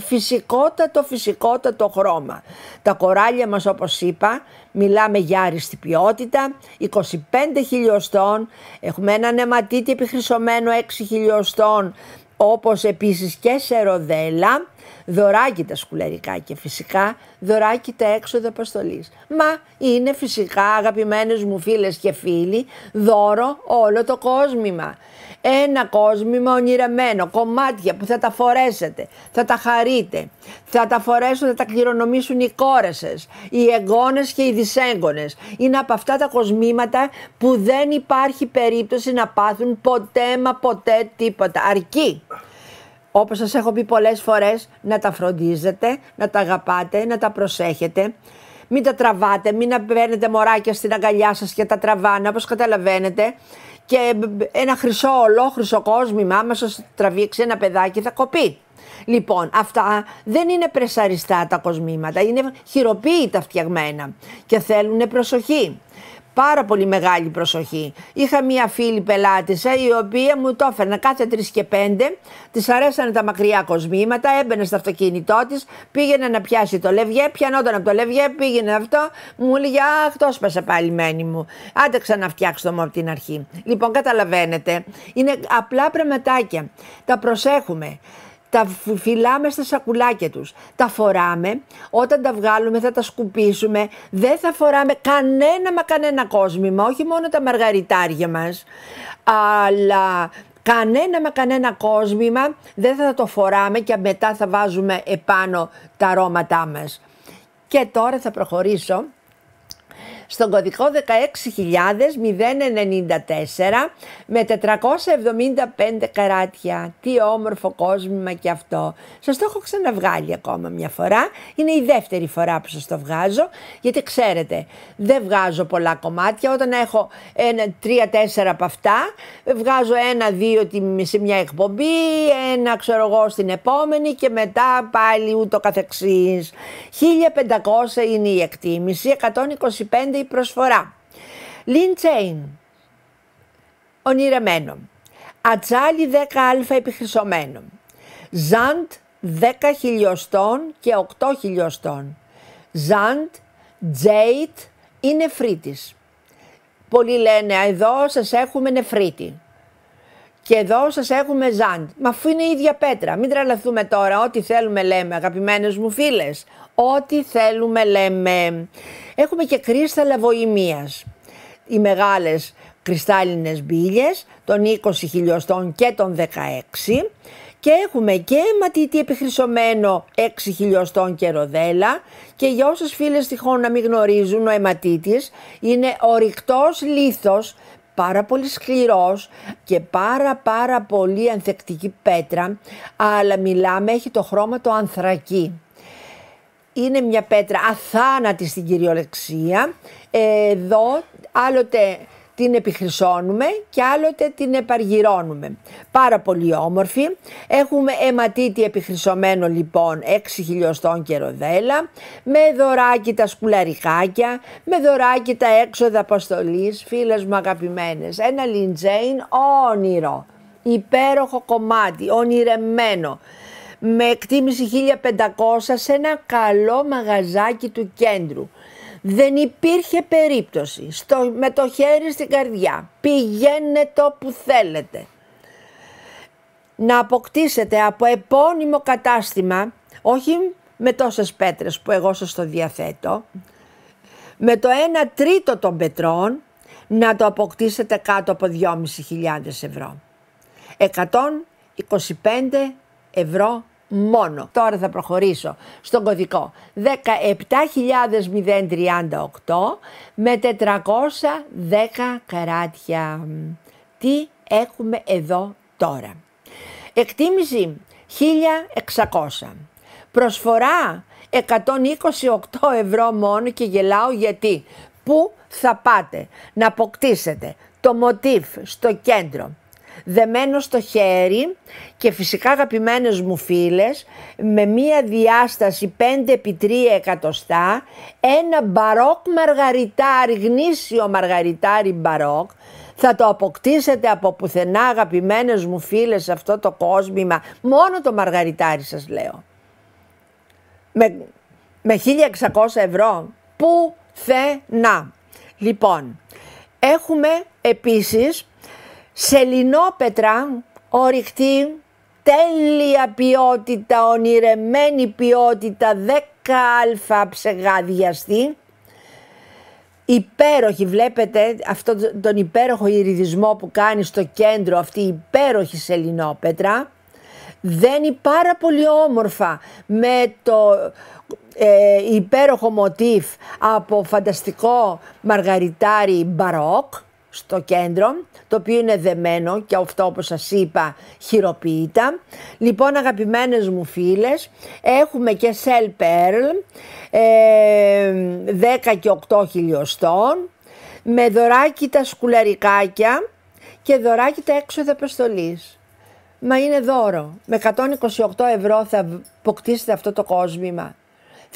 φυσικότατο χρώμα. Τα κοράλια μας όπως είπα, μιλάμε για άριστη ποιότητα, 25 χιλιοστών, έχουμε έναν αιματίτη επιχρυσωμένο 6 χιλιοστών, όπως επίσης και σε ροδέλα, δωράκι τα σκουλαρικά και φυσικά δωράκι τα έξοδα αποστολής. Μα είναι φυσικά αγαπημένες μου φίλες και φίλοι δώρο όλο το κόσμημα. Ένα κόσμημα ονειρεμένο, κομμάτια που θα τα φορέσετε, θα τα χαρείτε, θα τα φορέσουν, θα τα κληρονομήσουν οι κόρες σας, οι εγγόνες και οι δυσέγγονες. Είναι από αυτά τα κοσμήματα που δεν υπάρχει περίπτωση να πάθουν ποτέ μα ποτέ τίποτα, αρκεί, όπως σας έχω πει πολλές φορές, να τα φροντίζετε, να τα αγαπάτε, να τα προσέχετε. Μην τα τραβάτε, μην παίρνετε μωράκια στην αγκαλιά σας και τα τραβάνε, όπως καταλαβαίνετε. Και ένα ολόχρυσο κόσμημα, άμα σας τραβήξει ένα παιδάκι θα κοπεί. Λοιπόν, αυτά δεν είναι πρεσαριστά τα κοσμήματα, είναι χειροποίητα φτιαγμένα και θέλουν προσοχή. Πάρα πολύ μεγάλη προσοχή. Είχα μία φίλη πελάτησα η οποία μου το έφερνα κάθε 3 και 5, της αρέσανε τα μακριά κοσμήματα, έμπαινε στο αυτοκίνητό της, πήγαινε να πιάσει το λευγέ, πιανόταν από το λευγέ, πήγαινε αυτό, μου έλεγε αχ, το έσπασε πάλι μένη μου, άντε ξαναφτιάξτε μου από την αρχή. Λοιπόν, καταλαβαίνετε, είναι απλά πραγματάκια, τα προσέχουμε. Τα φυλάμε στα σακουλάκια τους, τα φοράμε, όταν τα βγάλουμε θα τα σκουπίσουμε, δεν θα φοράμε κανένα κόσμημα, όχι μόνο τα μαργαριτάρια μας, αλλά κανένα κόσμημα δεν θα το φοράμε και μετά θα βάζουμε επάνω τα αρώματά μας. Και τώρα θα προχωρήσω στον κωδικό 16.094 με 475 καράτια. Τι όμορφο κόσμημα και αυτό. Σας το έχω ξαναβγάλει ακόμα μια φορά. Είναι η δεύτερη φορά που σας το βγάζω, γιατί ξέρετε δεν βγάζω πολλά κομμάτια. Όταν έχω 3-4 από αυτά, βγάζω 1-2 σε μια εκπομπή, ένα ξέρω εγώ στην επόμενη και μετά πάλι ούτω καθεξής. 1.500 είναι η εκτίμηση, 125 η προσφορά. Lin Chain, ονειρεμένο. ατσάλι 10α επιχρυσωμένο, ζαντ 10 χιλιοστών και 8 χιλιοστών, ζαντ, τζέιτ ή νεφρίτης. Πολλοί λένε εδώ σας έχουμε νεφρίτη και εδώ σας έχουμε ζαντ. Μα αφού είναι η ίδια πέτρα, μην τρελαθούμε τώρα, ό,τι θέλουμε λέμε αγαπημένες μου φίλες, ό,τι θέλουμε λέμε. Έχουμε και κρίσταλα βοημίας, οι μεγάλες κρυστάλλινες μπύλιες των 20 χιλιοστών και των 16 και έχουμε και αιματίτη επιχρυσωμένο 6 χιλιοστών και ροδέλα και για όσες φίλες τυχόν να μην γνωρίζουν, ο αιματίτης είναι ορυκτός λίθος, πάρα πολύ σκληρός και πάρα πολύ ανθεκτική πέτρα, αλλά μιλάμε, έχει το χρώμα το ανθρακί. Είναι μια πέτρα αθάνατη στην κυριολεξία, εδώ άλλοτε την επιχρυσώνουμε και άλλοτε την επαργυρώνουμε. Πάρα πολύ όμορφη. Έχουμε αιματίτη επιχρυσωμένο λοιπόν 6 χιλιοστών και ροδέλα, με δωράκι τα σκουλαρικάκια, με δωράκι τα έξοδα αποστολής, φίλες μου αγαπημένες. Ένα λιντζέιν όνειρο, υπέροχο κομμάτι, ονειρεμένο, με εκτίμηση 1500 σε ένα καλό μαγαζάκι του κέντρου. Δεν υπήρχε περίπτωση, με το χέρι στην καρδιά, πηγαίνετε όπου θέλετε, να αποκτήσετε από επώνυμο κατάστημα, όχι με τόσες πέτρες που εγώ σας το διαθέτω, με το 1 τρίτο των πετρών, να το αποκτήσετε κάτω από 2.500 ευρώ. 125 ευρώ μόνο. Τώρα θα προχωρήσω στον κωδικό 17.038 με 410 καράτια. Τι έχουμε εδώ τώρα? Εκτίμηση 1.600. Προσφορά 128 ευρώ μόνο και γελάω γιατί. Πού θα πάτε να αποκτήσετε το μοτίφ στο κέντρο, δεμένο στο χέρι και φυσικά αγαπημένες μου φίλες με μία διάσταση 5x3 εκατοστά, ένα μπαρόκ μαργαριτάρι, γνήσιο μαργαριτάρι μπαρόκ. Θα το αποκτήσετε από πουθενά αγαπημένες μου φίλες σε αυτό το κόσμημα, μόνο το μαργαριτάρι σας λέω. Με 1.600 ευρώ, πουθενά. Λοιπόν, έχουμε επίσης σελινόπετρα, ορυκτή, τέλεια ποιότητα, ονειρεμένη ποιότητα, 10α ψεγάδιαστη. Υπέροχη, βλέπετε αυτό τον υπέροχο ιριδισμό που κάνει στο κέντρο αυτή η υπέροχη σελινόπετρα. Δένει πάρα πολύ όμορφα με το υπέροχο μοτίφ από φανταστικό μαργαριτάρι μπαρόκ στο κέντρο, το οποίο είναι δεμένο και αυτό όπως σας είπα χειροποίητα. Λοιπόν αγαπημένες μου φίλες, έχουμε και Cell Pearl 10 και 8 χιλιοστών, με δωράκι τα σκουλαρικάκια και δωράκι τα έξοδα αποστολής. Μα είναι δώρο. Με 128 ευρώ θα αποκτήσετε αυτό το κόσμημα.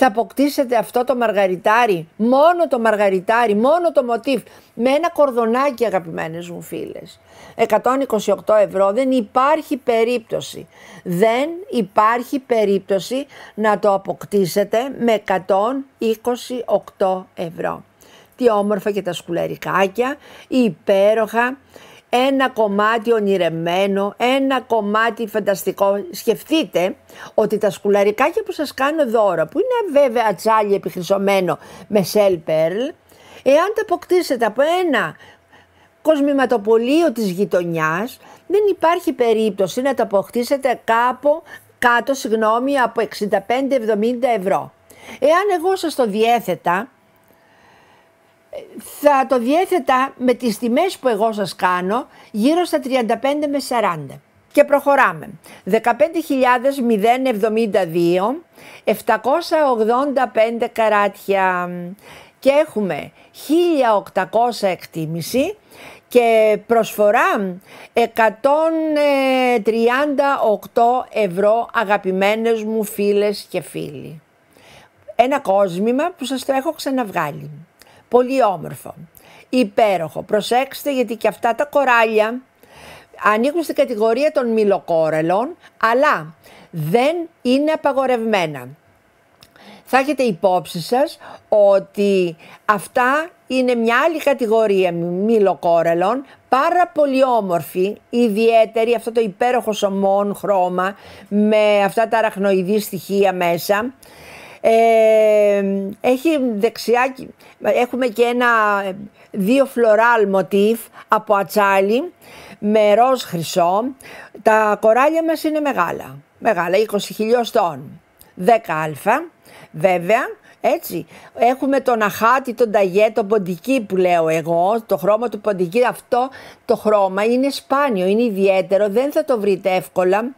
Θα αποκτήσετε αυτό το μαργαριτάρι, μόνο το μαργαριτάρι, μόνο το μοτίφ, με ένα κορδονάκι αγαπημένες μου φίλες. 128 ευρώ, δεν υπάρχει περίπτωση. Δεν υπάρχει περίπτωση να το αποκτήσετε με 128 ευρώ. Τι όμορφα και τα σκουλαρικάκια, υπέροχα. Ένα κομμάτι ονειρεμένο, ένα κομμάτι φανταστικό. Σκεφτείτε ότι τα σκουλαρικάκια που σας κάνω δώρο, που είναι βέβαια ατσάλι επιχρυσωμένο με Cell Pearl, εάν τα αποκτήσετε από ένα κοσμηματοπωλείο της γειτονιάς, δεν υπάρχει περίπτωση να τα αποκτήσετε κάτω από 65-70 ευρώ. Εάν εγώ σας το διέθετα, θα το διέθετα με τις τιμές που εγώ σας κάνω γύρω στα 35 με 40. Και προχωράμε. 15.072, 785 καράτια και έχουμε 1.800 εκτίμηση και προσφορά 138 ευρώ αγαπημένες μου φίλες και φίλοι. Ένα κόσμημα που σας το έχω ξαναβγάλει. Πολύ όμορφο, υπέροχο. Προσέξτε γιατί και αυτά τα κοράλια ανήκουν στην κατηγορία των μυλοκόρελων, αλλά δεν είναι απαγορευμένα. Θα έχετε υπόψη σας ότι αυτά είναι μια άλλη κατηγορία μυλοκόρελων, πάρα πολύ όμορφη, ιδιαίτερη, αυτό το υπέροχο σωμόν χρώμα με αυτά τα αραχνοειδή στοιχεία μέσα. Έχει δεξιά, έχουμε και δύο φλωράλ μοτίβ από ατσάλι με ροζ χρυσό. Τα κοράλια μας είναι μεγάλα, 20 χιλιοστών, 10α βέβαια. Έτσι, έχουμε τον αχάτι, τον ταγέ, τον ποντική που λέω εγώ, το χρώμα του ποντική. Αυτό το χρώμα είναι σπάνιο, είναι ιδιαίτερο, δεν θα το βρείτε εύκολα.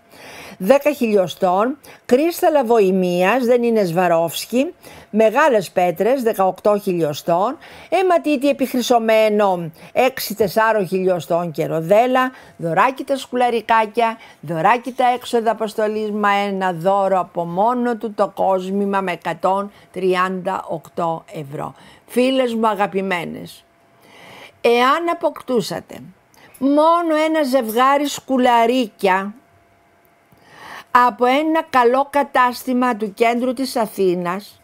10 χιλιοστών, κρίσταλα βοημίας, δεν είναι Σβαρόφσκι, μεγάλες πέτρες, 18 χιλιοστών, αιματίτι επιχρυσωμένο, 6-4 χιλιοστών και ροδέλα, δωράκι τα σκουλαρικάκια, δωράκι τα έξοδα αποστολής, μα ένα δώρο από μόνο του το κόσμημα με 138 ευρώ. Φίλες μου αγαπημένες, εάν αποκτούσατε μόνο ένα ζευγάρι σκουλαρίκια από ένα καλό κατάστημα του κέντρου της Αθήνας,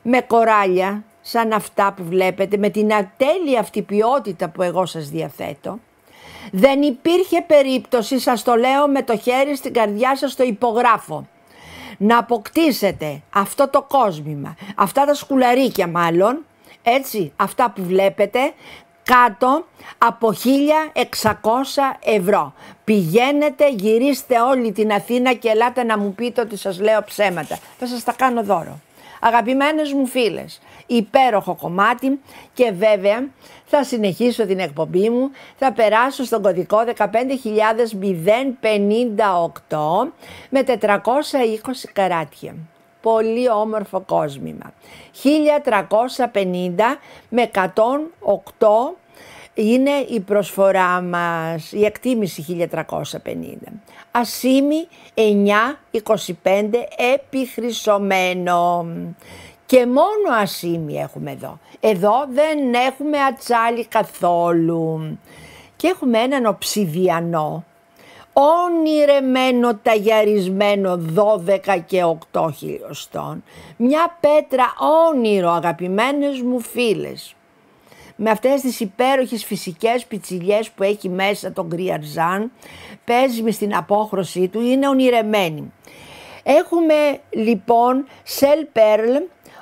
με κοράλια σαν αυτά που βλέπετε, με την ατέλεια αυτή ποιότητα που εγώ σας διαθέτω, δεν υπήρχε περίπτωση, σας το λέω με το χέρι στην καρδιά σας, το υπογράφω, να αποκτήσετε αυτό το κόσμημα, αυτά τα σκουλαρίκια μάλλον, έτσι, αυτά που βλέπετε, κάτω από 1.600 ευρώ. Πηγαίνετε, γυρίστε όλη την Αθήνα και ελάτε να μου πείτε ότι σας λέω ψέματα. Θα σας τα κάνω δώρο. Αγαπημένες μου φίλες, υπέροχο κομμάτι και βέβαια θα συνεχίσω την εκπομπή μου, θα περάσω στον κωδικό 15.058 με 420 καράτια. Πολύ όμορφο κόσμημα. 1.350 με 108 είναι η προσφορά μας, η εκτίμηση 1.350. Ασίμι 9.25 επιχρυσωμένο. Και μόνο ασίμι έχουμε εδώ. Εδώ δεν έχουμε ατσάλι καθόλου. Και έχουμε έναν οψιδιανό, ονειρεμένο, ταγιαρισμένο, 12 και 8 χιλιοστών. Μια πέτρα όνειρο, αγαπημένες μου φίλες. Με αυτές τις υπέροχες φυσικές πιτσιλιές που έχει μέσα τον κρυαρζάν, παίζει στην απόχρωσή του, είναι ονειρεμένη. Έχουμε λοιπόν Σελ Πέρλ,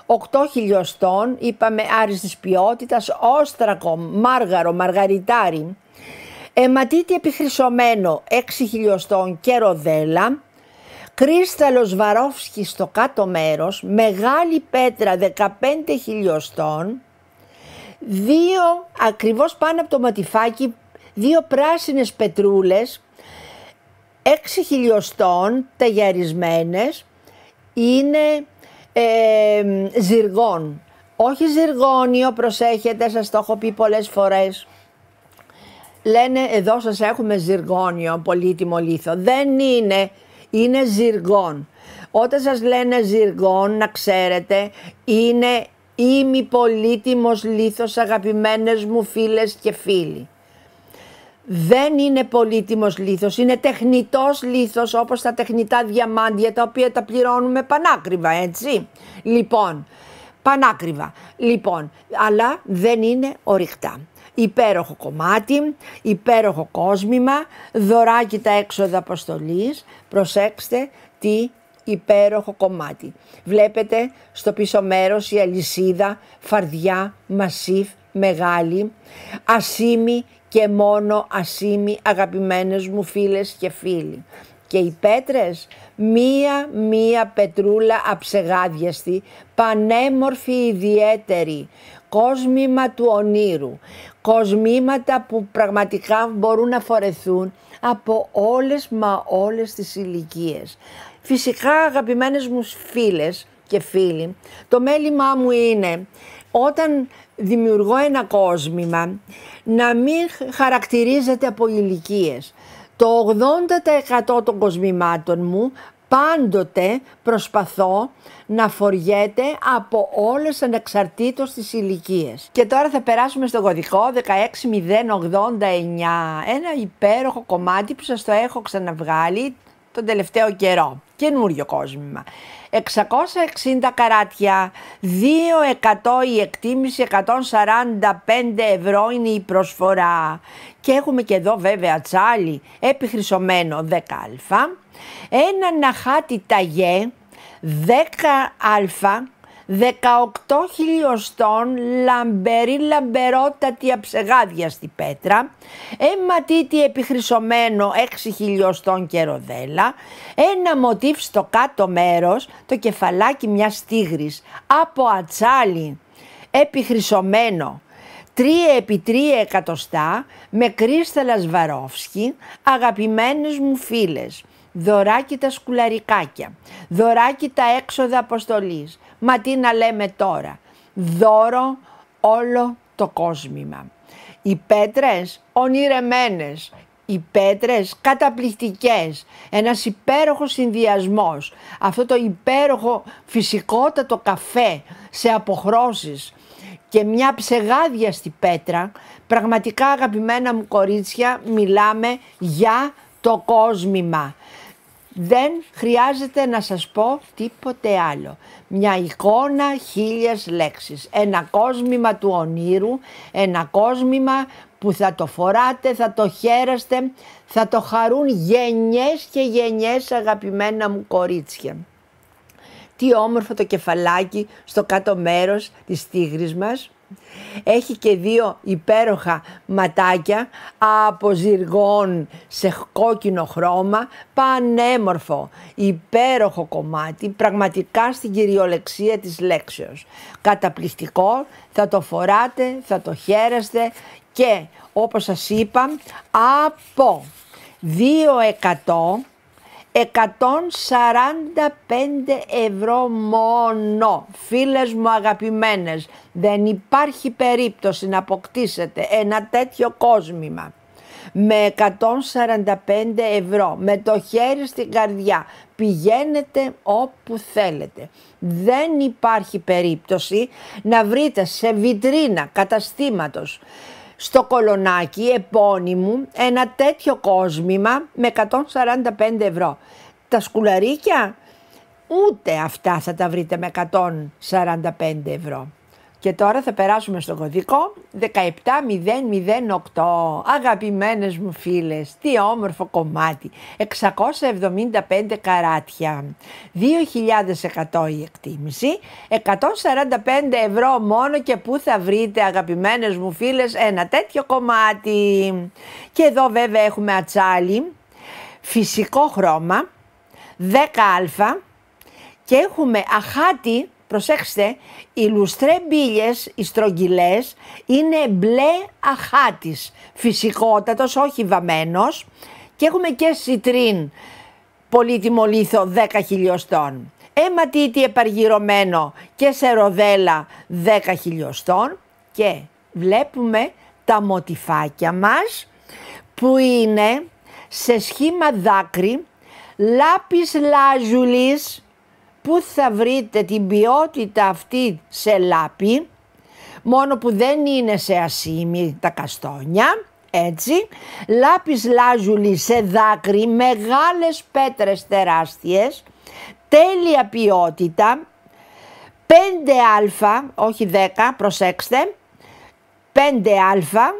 8 χιλιοστών, είπαμε άριστης ποιότητας, όστρακο, μάργαρο, μαργαριτάρι, αιματίτι επιχρυσωμένο 6 χιλιοστών και ροδέλα, κρίσταλο Σβαρόφσκι στο κάτω μέρος, μεγάλη πέτρα 15 χιλιοστών, δύο ακριβώς πάνω από το ματιφάκι, δύο πράσινες πετρούλες 6 χιλιοστών ταγιαρισμένες, είναι ζυργόν, όχι ζυργόνιο, προσέχετε, σας το έχω πει πολλές φορές. Λένε εδώ σας έχουμε ζυργόνιο, πολύτιμο λίθο. Δεν είναι, είναι ζυργόν. Όταν σας λένε ζυργόν, να ξέρετε, είναι ημιπολίτιμος λίθος, αγαπημένες μου φίλες και φίλοι. Δεν είναι πολύτιμος λίθος, είναι τεχνητός λίθος, όπως τα τεχνητά διαμάντια, τα οποία τα πληρώνουμε πανάκριβα, έτσι. Λοιπόν, πανάκριβα. Λοιπόν, αλλά δεν είναι ορυκτά. Υπέροχο κομμάτι, υπέροχο κόσμημα, δωράκι τα έξοδα αποστολής, προσέξτε τι υπέροχο κομμάτι. Βλέπετε στο πίσω μέρος η αλυσίδα, φαρδιά, μασίφ, μεγάλη, ασίμι και μόνο ασίμι, αγαπημένες μου φίλες και φίλοι. Και οι πέτρες, μία πετρούλα αψεγάδιαστη, πανέμορφη, ιδιαίτερη, κόσμημα του ονείρου, κοσμήματα που πραγματικά μπορούν να φορεθούν από όλες μα όλες τις ηλικίες. Φυσικά, αγαπημένες μου φίλες και φίλοι, το μέλημά μου είναι όταν δημιουργώ ένα κόσμημα να μην χαρακτηρίζεται από ηλικίες. Το 80% των κοσμημάτων μου Πάντοτε προσπαθώ να φοριέται από όλες ανεξαρτήτως τις ηλικίες. Και τώρα θα περάσουμε στο κωδικό 16089, ένα υπέροχο κομμάτι που σας το έχω ξαναβγάλει τον τελευταίο καιρό. Καινούριο κόσμημα. 660 καράτια, 2% η εκτίμηση, 145 ευρώ είναι η προσφορά. Και έχουμε και εδώ βέβαια τσάλι επιχρυσωμένο 10α, ένα ναχάτι ταγέ 10α, 18 χιλιοστών λαμπερότατη αψεγάδιαστη πέτρα, αιματίτη επιχρυσωμένο 6 χιλιοστών και ροδέλα, ένα μοτίβ στο κάτω μέρος, το κεφαλάκι μιας τίγρης από ατσάλι επιχρυσωμένο 3x3 εκατοστά με κρίσταλα Σβαρόφσκι, αγαπημένες μου φίλες. Δωράκι τα σκουλαρικάκια, δωράκι τα έξοδα αποστολής. Μα τι να λέμε τώρα, δώρο όλο το κόσμημα. Οι πέτρες ονειρεμένες, οι πέτρες καταπληκτικές, ένας υπέροχος συνδυασμός, αυτό το υπέροχο φυσικότατο καφέ σε αποχρώσεις και μια ψεγάδιαστη πέτρα, πραγματικά αγαπημένα μου κορίτσια, μιλάμε για το κόσμημα. Δεν χρειάζεται να σας πω τίποτε άλλο. Μια εικόνα 1000 λέξεις. Ένα κόσμημα του ονείρου, ένα κόσμημα που θα το φοράτε, θα το χαίρεστε, θα το χαρούν γενιές και γενιές αγαπημένα μου κορίτσια. Τι όμορφο το κεφαλάκι στο κάτω μέρος της τίγρης μας. Έχει και δύο υπέροχα ματάκια από ζυργόν σε κόκκινο χρώμα, πανέμορφο, υπέροχο κομμάτι, πραγματικά στην κυριολεξία της λέξεως. Καταπληκτικό, θα το φοράτε, θα το χαίρεστε και όπως σας είπα από 2%, 145 ευρώ μόνο. Φίλες μου αγαπημένες, δεν υπάρχει περίπτωση να αποκτήσετε ένα τέτοιο κόσμημα με 145 ευρώ, με το χέρι στην καρδιά. Πηγαίνετε όπου θέλετε. Δεν υπάρχει περίπτωση να βρείτε σε βιτρίνα καταστήματος στο Κολονάκι επώνυμου ένα τέτοιο κόσμημα με 145 ευρώ. Τα σκουλαρίκια ούτε αυτά θα τα βρείτε με 145 ευρώ. Και τώρα θα περάσουμε στο κωδικό 17008. Αγαπημένες μου φίλες, τι όμορφο κομμάτι. 675 καράτια, 2.100 η εκτίμηση, 145 ευρώ μόνο και πού θα βρείτε αγαπημένες μου φίλες ένα τέτοιο κομμάτι. Και εδώ βέβαια έχουμε ατσάλι, φυσικό χρώμα, 10α και έχουμε αχάτι. Προσέξτε, οι λουστρέ μπίλιες, οι στρογγυλές, είναι μπλε αχάτης, φυσικότατος, όχι βαμμένος, και έχουμε και σιτρίν, πολύτιμο λίθο 10 χιλιοστών. Αιματίτι επαργυρωμένο και σε ροδέλα 10 χιλιοστών και βλέπουμε τα μοτιφάκια μας που είναι σε σχήμα δάκρυ, λάπης λάζουλης. Πού θα βρείτε την ποιότητα αυτή σε λάπη, μόνο που δεν είναι σε ασήμι τα καστόνια, έτσι. Λάπης λάζουλη σε δάκρυ, μεγάλες πέτρες τεράστιες, τέλεια ποιότητα, 5α, όχι 10, προσέξτε, 5α,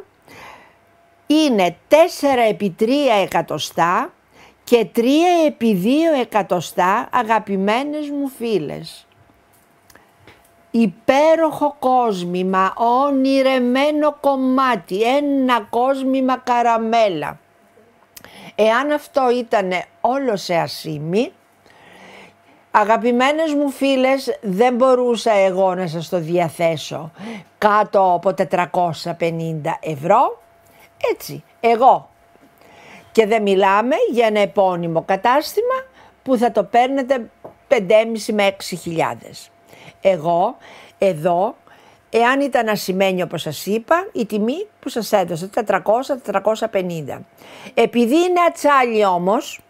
είναι 4x3 εκατοστά, και 3x2 εκατοστά, αγαπημένες μου φίλες. Υπέροχο κόσμημα, ονειρεμένο κομμάτι, ένα κόσμημα καραμέλα. Εάν αυτό ήταν όλο σε ασήμι, αγαπημένες μου φίλες, δεν μπορούσα εγώ να σας το διαθέσω κάτω από 450 ευρώ. Έτσι, εγώ. Και δεν μιλάμε για ένα επώνυμο κατάστημα που θα το παίρνετε 5,5 με 6.000. Εγώ εδώ, εάν ήταν ασημένιο όπως σας είπα, η τιμή που σας έδωσα 400-450. Επειδή είναι ατσάλι όμως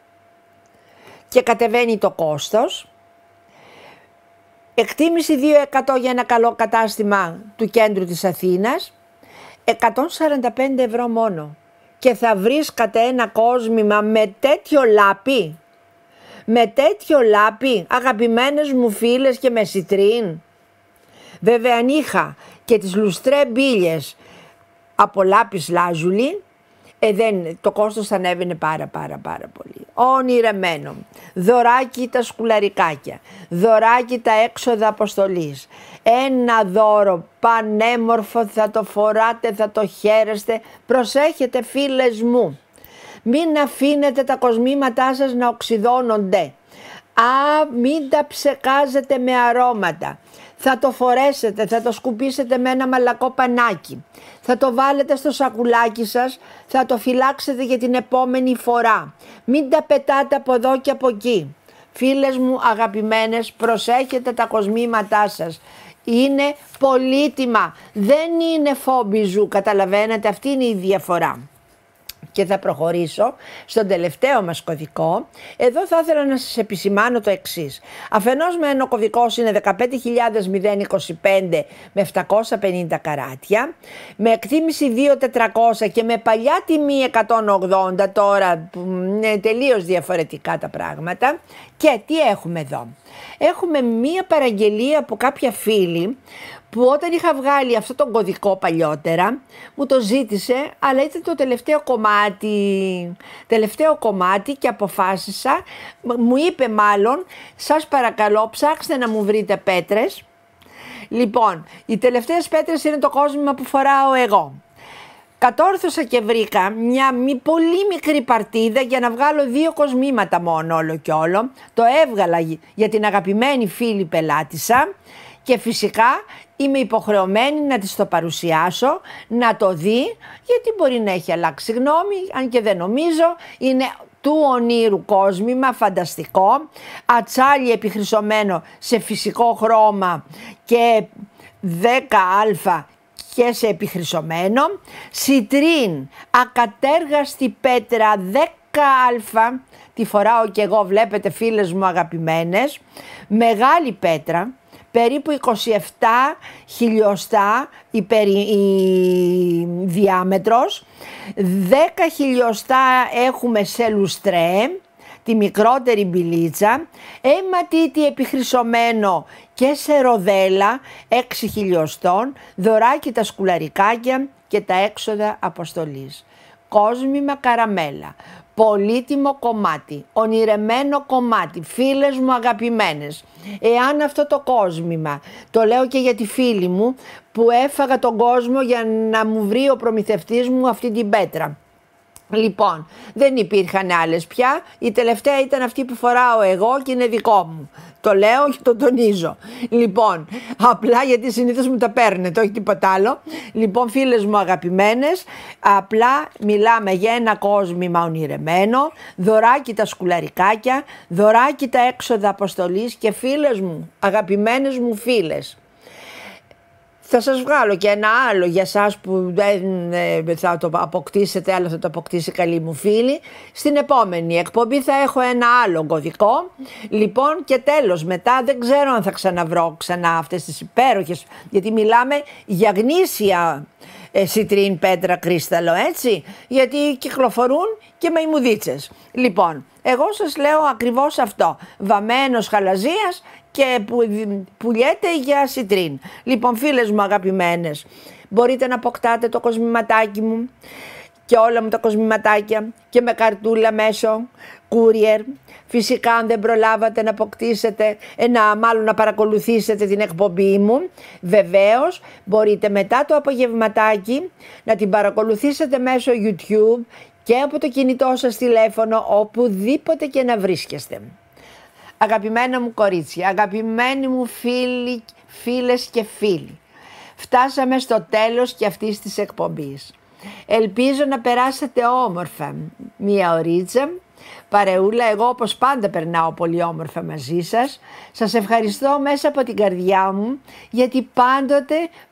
και κατεβαίνει το κόστος. Εκτίμηση 2% για ένα καλό κατάστημα του κέντρου της Αθήνας, 145 ευρώ μόνο. Και θα βρίσκατε ένα κόσμημα με τέτοιο λάπι, με τέτοιο λάπι, αγαπημένες μου φίλες, και με σιτρίν. Βέβαια αν είχα και τις λουστρέ μπίλιες από λάπις λάζουλη, το κόστος θα ανέβαινε πάρα πολύ. Ονειρεμένο. Δωράκι τα σκουλαρικάκια, δωράκι τα έξοδα αποστολής. Ένα δώρο πανέμορφο, θα το φοράτε, θα το χαίρεστε. Προσέχετε φίλες μου, μην αφήνετε τα κοσμήματά σας να οξυδώνονται. Μην τα ψεκάζετε με αρώματα. Θα το φορέσετε, θα το σκουπίσετε με ένα μαλακό πανάκι. Θα το βάλετε στο σακουλάκι σας, θα το φυλάξετε για την επόμενη φορά. Μην τα πετάτε από εδώ και από εκεί. Φίλες μου αγαπημένες, προσέχετε τα κοσμήματά σας. Είναι πολύτιμα, δεν είναι φόμπιζου, καταλαβαίνετε, αυτή είναι η διαφορά. Και θα προχωρήσω στον τελευταίο μας κωδικό. Εδώ θα ήθελα να σας επισημάνω το εξής. Αφενός με ο κωδικός είναι 15.025 με 750 καράτια, με εκτίμηση 2.400 και με παλιά τιμή 180, τώρα είναι τελείως διαφορετικά τα πράγματα. Και τι έχουμε εδώ? Έχουμε μία παραγγελία από κάποια φίλη που όταν είχα βγάλει αυτό τον κωδικό παλιότερα μου το ζήτησε, αλλά ήταν το τελευταίο κομμάτι και αποφάσισα, μου είπε μάλλον, σας παρακαλώ ψάξτε να μου βρείτε πέτρες. Λοιπόν, οι τελευταίες πέτρες είναι το κόσμημα που φοράω εγώ. Κατόρθωσα και βρήκα μια πολύ μικρή παρτίδα για να βγάλω 2 κοσμήματα μόνο, όλο και όλο. Το έβγαλα για την αγαπημένη φίλη πελάτησα και φυσικά είμαι υποχρεωμένη να της το παρουσιάσω, να το δει, γιατί μπορεί να έχει αλλάξει γνώμη, αν και δεν νομίζω. Είναι του ονείρου κόσμημα, φανταστικό, ατσάλι επιχρυσωμένο σε φυσικό χρώμα και 10α και σε επιχρυσωμένο, σιτρίν, ακατέργαστη πέτρα 10α, τη φοράω και εγώ, βλέπετε φίλες μου αγαπημένες, μεγάλη πέτρα, περίπου 27 χιλιοστά η διάμετρος, 10 χιλιοστά έχουμε σε λουστρέ, τη μικρότερη μπιλίτσα, αιματίτη επιχρυσωμένο και σε ροδέλα 6 χιλιοστών, δωράκι τα σκουλαρικάκια και τα έξοδα αποστολής. Κόσμημα καραμέλα. Πολύτιμο κομμάτι, ονειρεμένο κομμάτι, φίλες μου αγαπημένες. Εάν αυτό το κόσμημα, το λέω και για τη φίλη μου που έφαγα τον κόσμο για να μου βρει ο προμηθευτής μου αυτή την πέτρα. Λοιπόν, δεν υπήρχαν άλλες πια, η τελευταία ήταν αυτή που φοράω εγώ και είναι δικό μου. Το λέω και το τονίζω. Λοιπόν, απλά γιατί συνήθως μου τα παίρνετε, όχι τίποτα άλλο. Λοιπόν, φίλες μου αγαπημένες, απλά μιλάμε για ένα κόσμημα ονειρεμένο, δωράκι τα σκουλαρικάκια, δωράκι τα έξοδα αποστολής και φίλες μου, αγαπημένες μου φίλες. Θα σας βγάλω και ένα άλλο για σας που δεν θα το αποκτήσετε, αλλά θα το αποκτήσει καλή μου φίλη. Στην επόμενη εκπομπή θα έχω ένα άλλο κωδικό. Λοιπόν, και τέλος, μετά δεν ξέρω αν θα ξαναβρω ξανά αυτές τις υπέροχες, γιατί μιλάμε για γνήσια σιτρίν, πέτρα, κρίσταλο, έτσι, γιατί κυκλοφορούν και μαϊμουδίτσες. Λοιπόν, εγώ σας λέω ακριβώς αυτό, βαμμένος χαλαζίας και πουλιέται για σιτρίν. Λοιπόν, φίλες μου αγαπημένες, μπορείτε να αποκτάτε το κοσμηματάκι μου και όλα μου τα κοσμηματάκια και με καρτούλα μέσω courier. Φυσικά αν δεν προλάβατε να αποκτήσετε, μάλλον να παρακολουθήσετε την εκπομπή μου, βεβαίως μπορείτε μετά το απογευματάκι να την παρακολουθήσετε μέσω YouTube και από το κινητό σας τηλέφωνο, οπουδήποτε και να βρίσκεστε. Αγαπημένα μου κορίτσια, αγαπημένοι μου φίλοι, φίλες και φίλοι, φτάσαμε στο τέλος και αυτής της εκπομπής. Ελπίζω να περάσετε όμορφα μία ωρίτσα, παρεούλα. Εγώ όπως πάντα περνάω πολύ όμορφα μαζί σας. Σας ευχαριστώ μέσα από την καρδιά μου, γιατί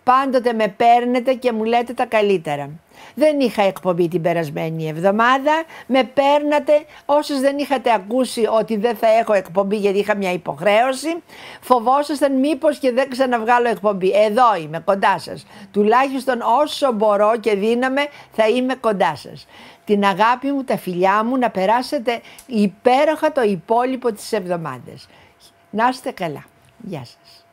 πάντοτε με παίρνετε και μου λέτε τα καλύτερα. Δεν είχα εκπομπή την περασμένη εβδομάδα, με παίρνατε. Όσες δεν είχατε ακούσει ότι δεν θα έχω εκπομπή γιατί είχα μια υποχρέωση, φοβόσασταν μήπως και δεν ξαναβγάλω εκπομπή. Εδώ είμαι κοντά σας. Τουλάχιστον όσο μπορώ και δύναμαι θα είμαι κοντά σας. Την αγάπη μου, τα φιλιά μου, να περάσετε υπέροχα το υπόλοιπο της εβδομάδας. Να είστε καλά. Γεια σας.